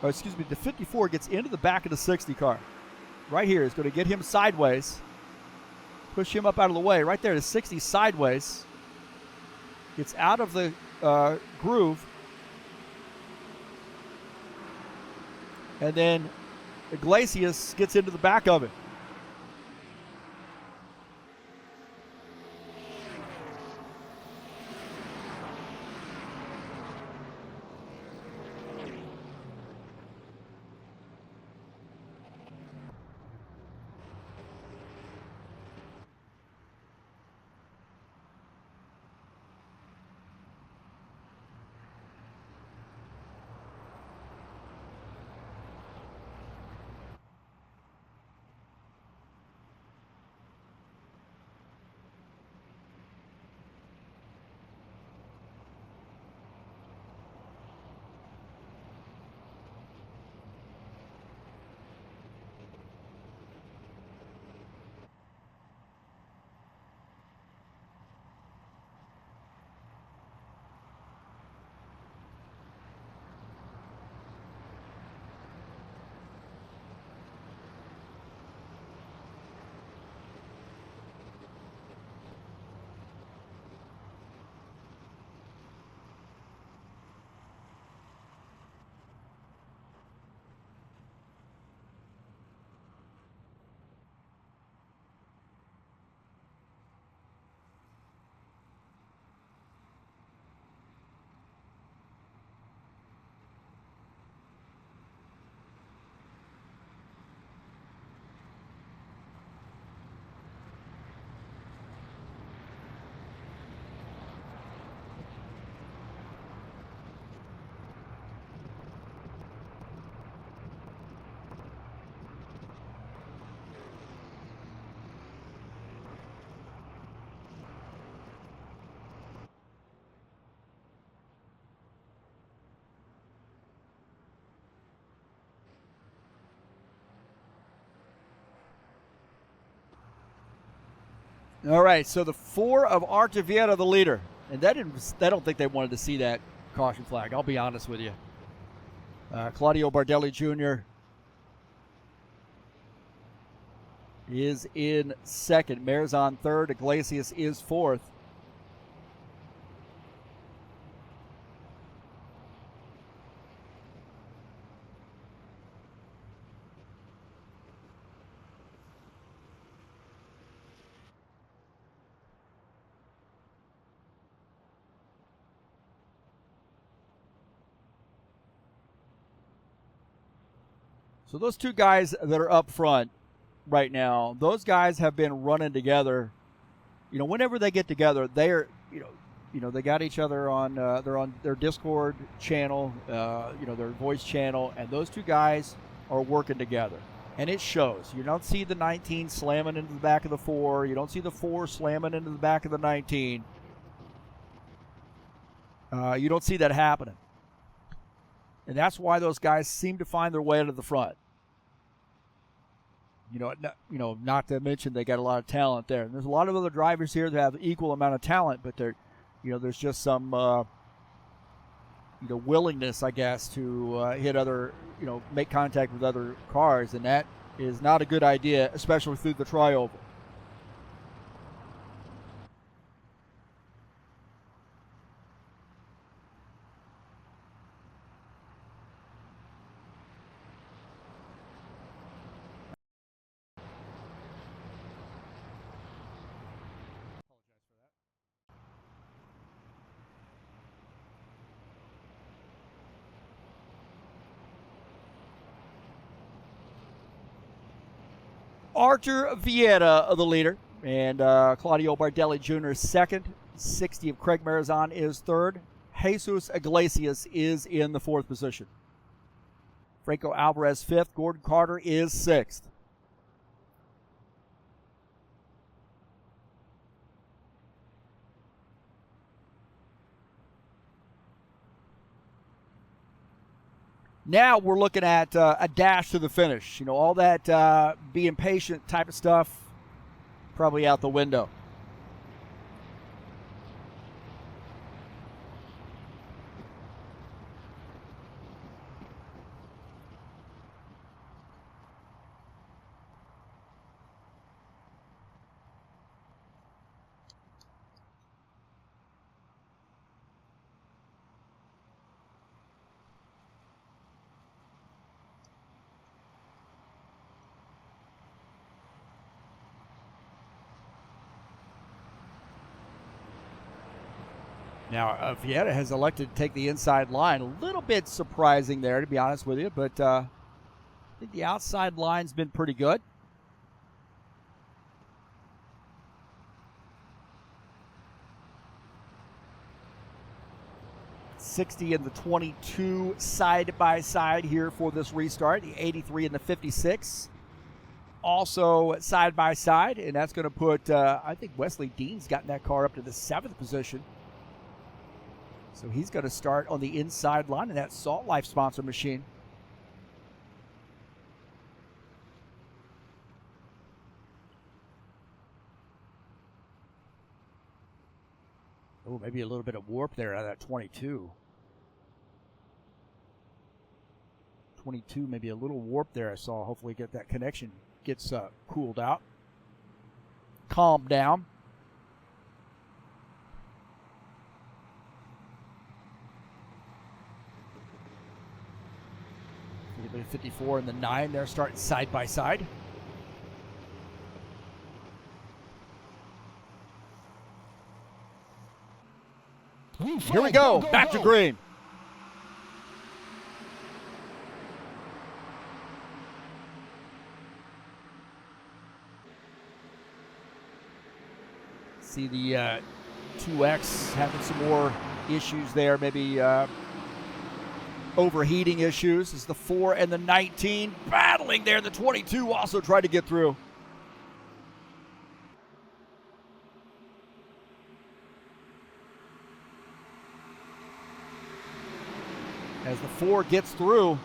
or excuse me, the 54 gets into the back of the 60 car. Right here is going to get him sideways. Push him up out of the way. Right there, the 60 sideways. Gets out of the groove. And then Iglesias gets into the back of it. All right, so the 4 of Artur Vieira, the leader. And I don't think they wanted to see that caution flag, I'll be honest with you. Claudio Bardelli Jr. is in second. Marzon third. Iglesias is fourth. So those two guys that are up front right now, those guys have been running together. You know, whenever they get together, they're, they got each other on, they're on their Discord channel, their voice channel, and those two guys are working together. And it shows. You don't see the 19 slamming into the back of the 4. You don't see the 4 slamming into the back of the 19. You don't see that happening. And that's why those guys seem to find their way to the front. Not to mention they got a lot of talent there. And there's a lot of other drivers here that have equal amount of talent, but there's just some willingness, I guess, to hit other, make contact with other cars, and that is not a good idea, especially through the trioval. Artur Vieira, the leader, and Claudio Bardelli Jr. is second. 60 of Craig Marzon is third. Jesus Iglesias is in the 4th position. Franco Alvarez 5th. Gordon Carter is 6th. Now we're looking at a dash to the finish. All that being patient type of stuff, probably out the window. Now, Vieira has elected to take the inside line. A little bit surprising there, to be honest with you, but I think the outside line's been pretty good. .60 and the 22 side by side here for this restart. The 83 and the 56 also side by side, and that's going to put, I think Wesley Dean's gotten that car up to the 7th position. So he's going to start on the inside line in that Salt Life sponsor machine. Oh, maybe a little bit of warp there out of that 22. 22, maybe a little warp there I saw. Hopefully get that connection gets cooled out. Calmed down. The 54 and the 9 there starting side by side. Here we go. Back to green. See the 2X having some more issues there, maybe overheating issues. As the 4 and the 19 battling there. The 22 also tried to get through. As the 4 gets through,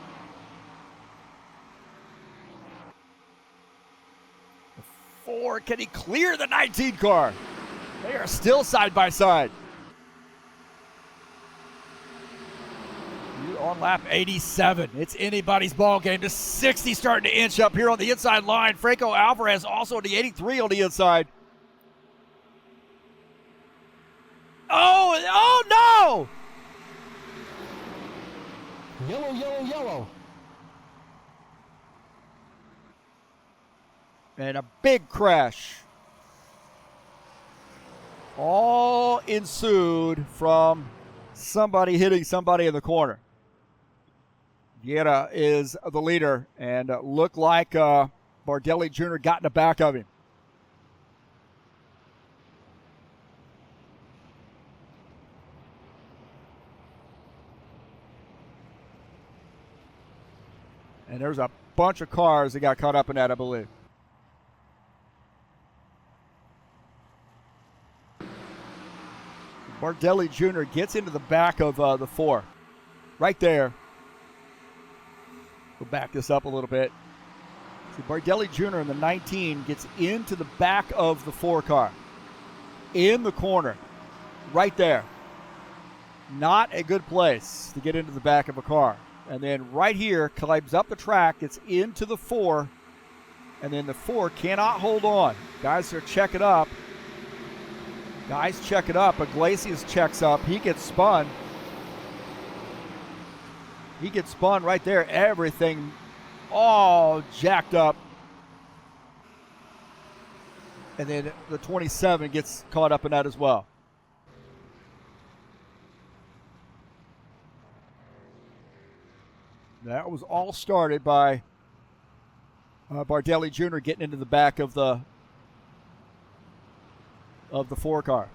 the 4 or can he clear the 19 car? They are still side by side. On lap 87. It's anybody's ball game. The 60 starting to inch up here on the inside line. Franco Alvarez also on the 83 on the inside. Oh no! Yellow, yellow, yellow. And a big crash. All ensued from somebody hitting somebody in the corner. Vieira is the leader and looked like Bardelli Jr. got in the back of him. And there's a bunch of cars that got caught up in that, I believe. Bardelli Jr. gets into the back of the 4. Right there. We'll back this up a little bit. See, Bardelli Jr. in the 19 gets into the back of the 4 car. In the corner. Right there. Not a good place to get into the back of a car. And then right here, climbs up the track, gets into the 4, and then the 4 cannot hold on. Guys are checking up. Guys check it up. Iglesias checks up. He gets spun. He gets spun right there. Everything all jacked up. And then the 27 gets caught up in that as well. That was all started by Bardelli Jr. getting into the back of the 4 car.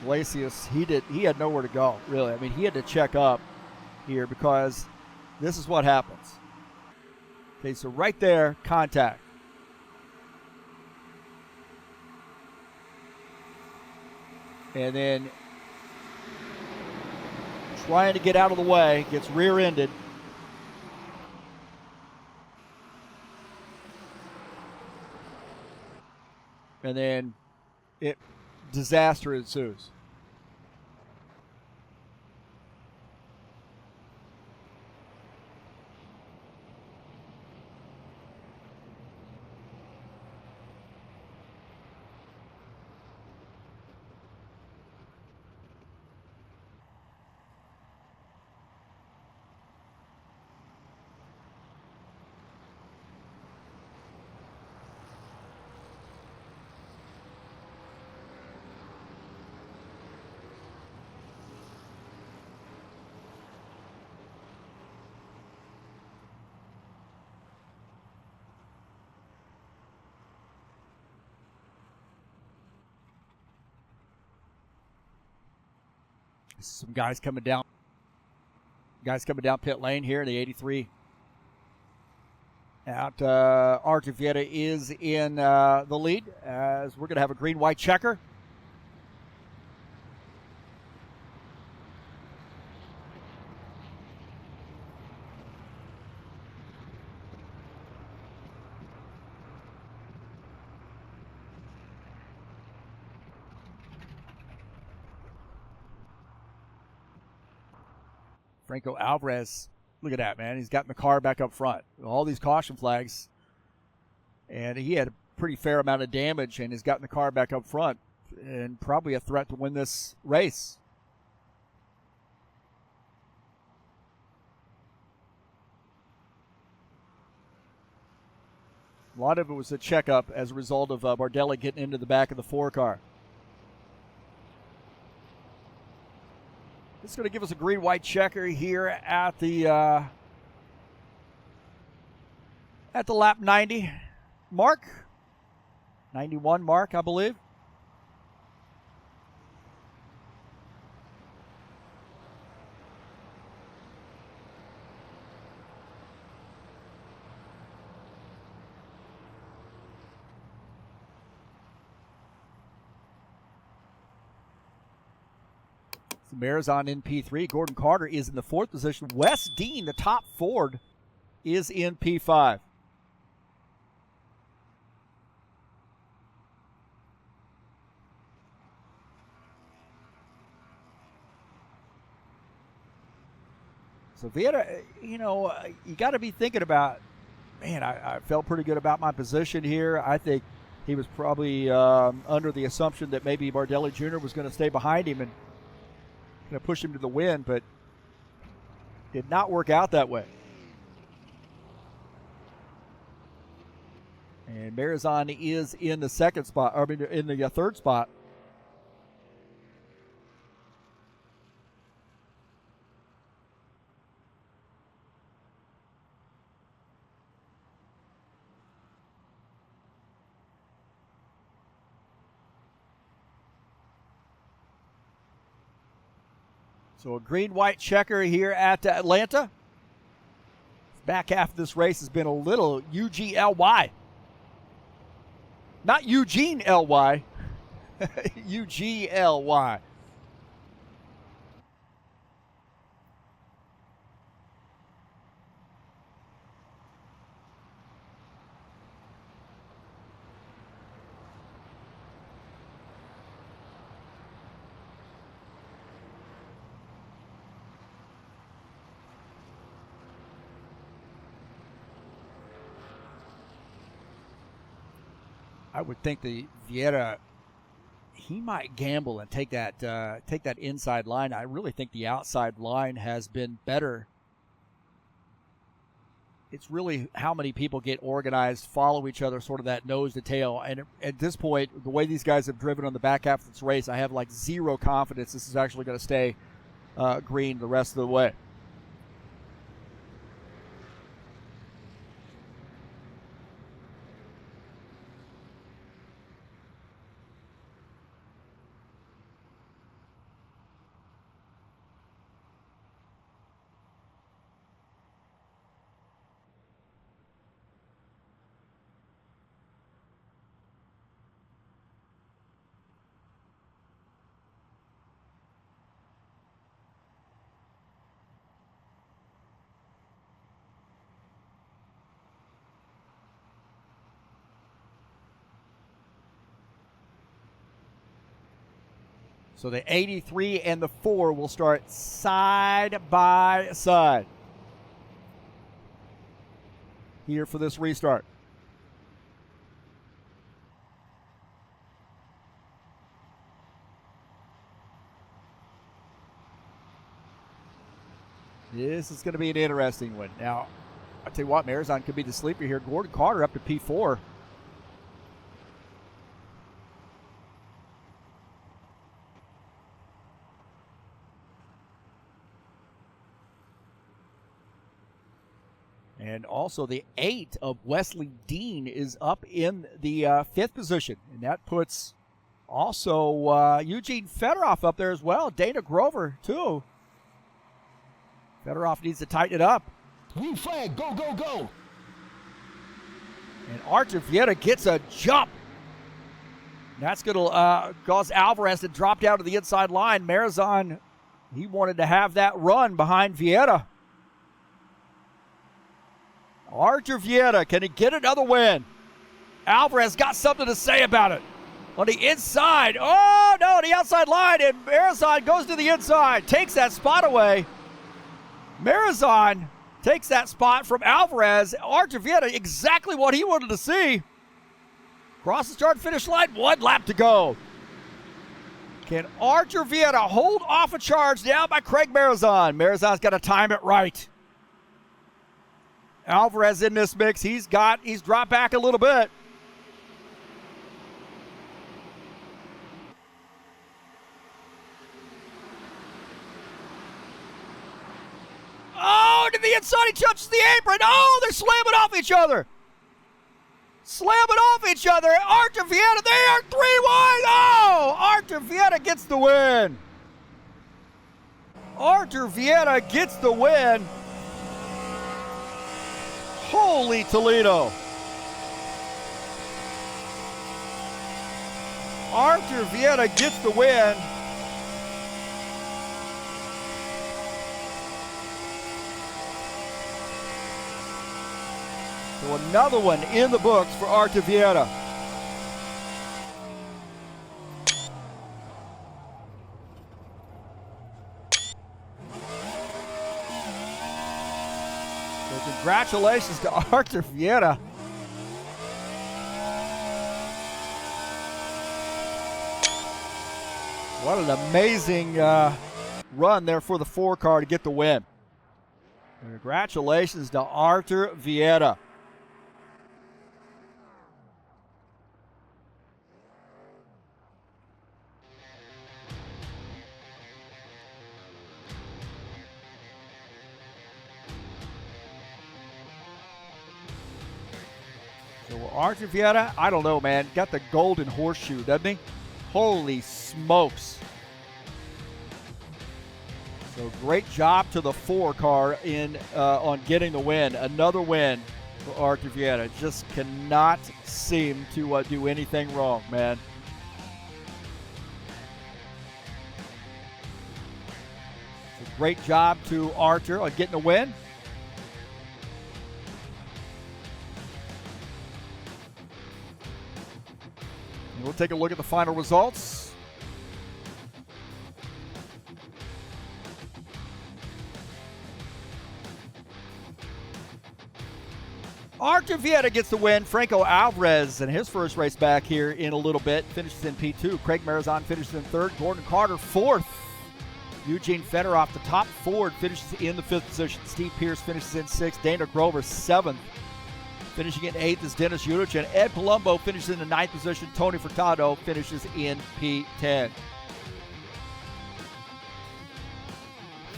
Iglesias, he had nowhere to go, really. I mean, he had to check up here because this is what happens. Okay, so right there, contact. And then trying to get out of the way, gets rear-ended. And then disaster ensues. Some guys coming down. Pit lane here in the 83. Artur Vieira is in the lead as we're going to have a green-white checker. Franco Alvarez, look at that, man. He's gotten the car back up front. All these caution flags. And he had a pretty fair amount of damage and has gotten the car back up front and probably a threat to win this race. A lot of it was a checkup as a result of Bardelli getting into the back of the 4 car. It's going to give us a green-white checker here at the lap 90 mark. 91 mark, I believe. So Marizon in P3. Gordon Carter is in the 4th position. Wes Dean, the top Ford, is in P5. So Vieira, you got to be thinking about, man, I felt pretty good about my position here. I think he was probably under the assumption that maybe Bardelli Jr. was going to stay behind him and going to push him to the win, but did not work out that way. And Marizon is in the 2nd spot, or in the 3rd spot. So a green-white checker here at Atlanta. Back half of this race has been a little UGLY. Not Eugene LY, UGLY. I would think the Vieira, he might gamble and take that inside line. I really think the outside line has been better. It's really how many people get organized, follow each other, sort of that nose to tail. And at this point, the way these guys have driven on the back half of this race, I have like zero confidence this is actually going to stay green the rest of the way. So the 83 and the 4 will start side by side here for this restart. This is going to be an interesting one. Now, I'll tell you what, Marizon could be the sleeper here. Gordon Carter up to P4. And also the 8 of Wesley Dean is up in the 5th position. And that puts also Eugene Fedorov up there as well. Dana Grover, too. Fedorov needs to tighten it up. Green flag, go, go, go. And Artur Vieira gets a jump. That's going to cause Alvarez to drop down to the inside line. Marizon, he wanted to have that run behind Vieira. Artur Vieira, can he get another win? Alvarez got something to say about it. On the inside, oh no, the outside line, and Marizon goes to the inside, takes that spot away. Marizon takes that spot from Alvarez. Artur Vieira, exactly what he wanted to see. Cross the start finish line, 1 lap to go. Can Artur Vieira hold off a charge now by Craig Marizon? Marizon's got to time it right. Alvarez in this mix, he's dropped back a little bit. Oh, to the inside, he touches the apron. Oh, they're slamming off each other. Artur Vieira, they are 3 wide. Oh, Artur Vieira gets the win. Artur Vieira gets the win. Holy Toledo. Artur Vieira gets the win. So another one in the books for Artur Vieira. So congratulations to Artur Vieira. What an amazing run there for the 4-car to get the win. Congratulations to Artur Vieira. So Artur Vieira, I don't know, man, got the golden horseshoe, doesn't he? Holy smokes. So great job to the 4-car in on getting the win. Another win for Artur Vieira. Just cannot seem to do anything wrong, man. So great job to Artur on getting the win. And we'll take a look at the final results. Artur Vieira gets the win. Franco Alvarez in his first race back here in a little bit finishes in P2. Craig Marizon finishes in 3rd. Gordon Carter 4th. Eugene Fedorov, the top Ford, finishes in the 5th position. Steve Pierce finishes in 6th. Dana Grover 7th. Finishing in 8th is Dennis Ulrich. And Ed Palumbo finishes in the 9th position. Tony Furtado finishes in P10.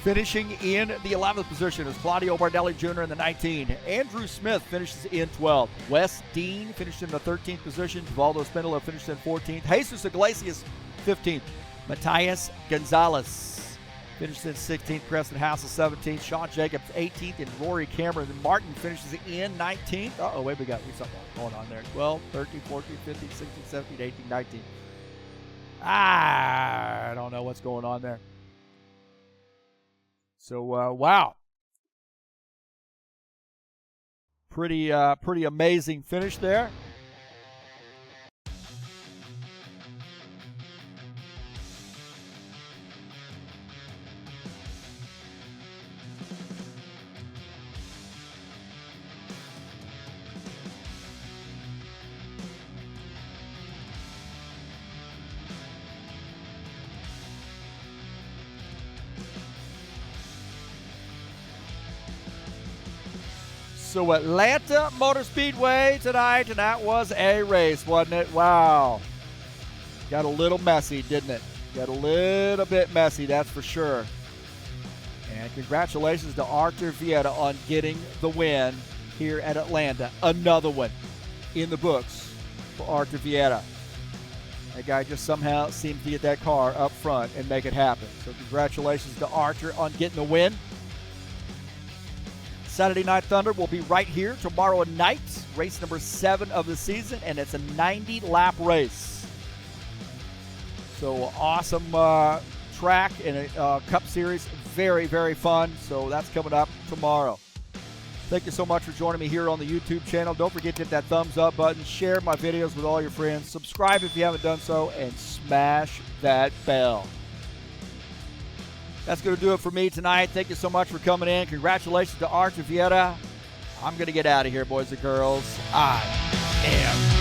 Finishing in the 11th position is Claudio Bardelli Jr. in the 19th. Andrew Smith finishes in 12th. Wes Dean finished in the 13th position. Valdo Spindola finished in 14th. Jesus Iglesias 15th. Matias Gonzalez finishes in 16th. Preston House is 17th. Sean Jacobs 18th. And Rory Cameron Martin finishes in 19th. Uh-oh, wait, we got something going on there. 12, 13, 14, 15, 16, 17, 18, 19. I don't know what's going on there. So, wow. Pretty amazing finish there. So Atlanta Motor Speedway tonight, and that was a race, wasn't it? Wow. Got a little messy, didn't it? Got a little bit messy, that's for sure. And congratulations to Artur Vieira on getting the win here at Atlanta. Another one in the books for Artur Vieira. That guy just somehow seems to get that car up front and make it happen. So congratulations to Artur on getting the win. Saturday Night Thunder will be right here tomorrow night, race number 7 of the season, and it's a 90-lap race. So awesome track and a Cup Series, very, very fun. So that's coming up tomorrow. Thank you so much for joining me here on the YouTube channel. Don't forget to hit that thumbs up button, share my videos with all your friends, subscribe if you haven't done so, and smash that bell. That's going to do it for me tonight. Thank you so much for coming in. Congratulations to Artur Vieira. I'm going to get out of here, boys and girls. I am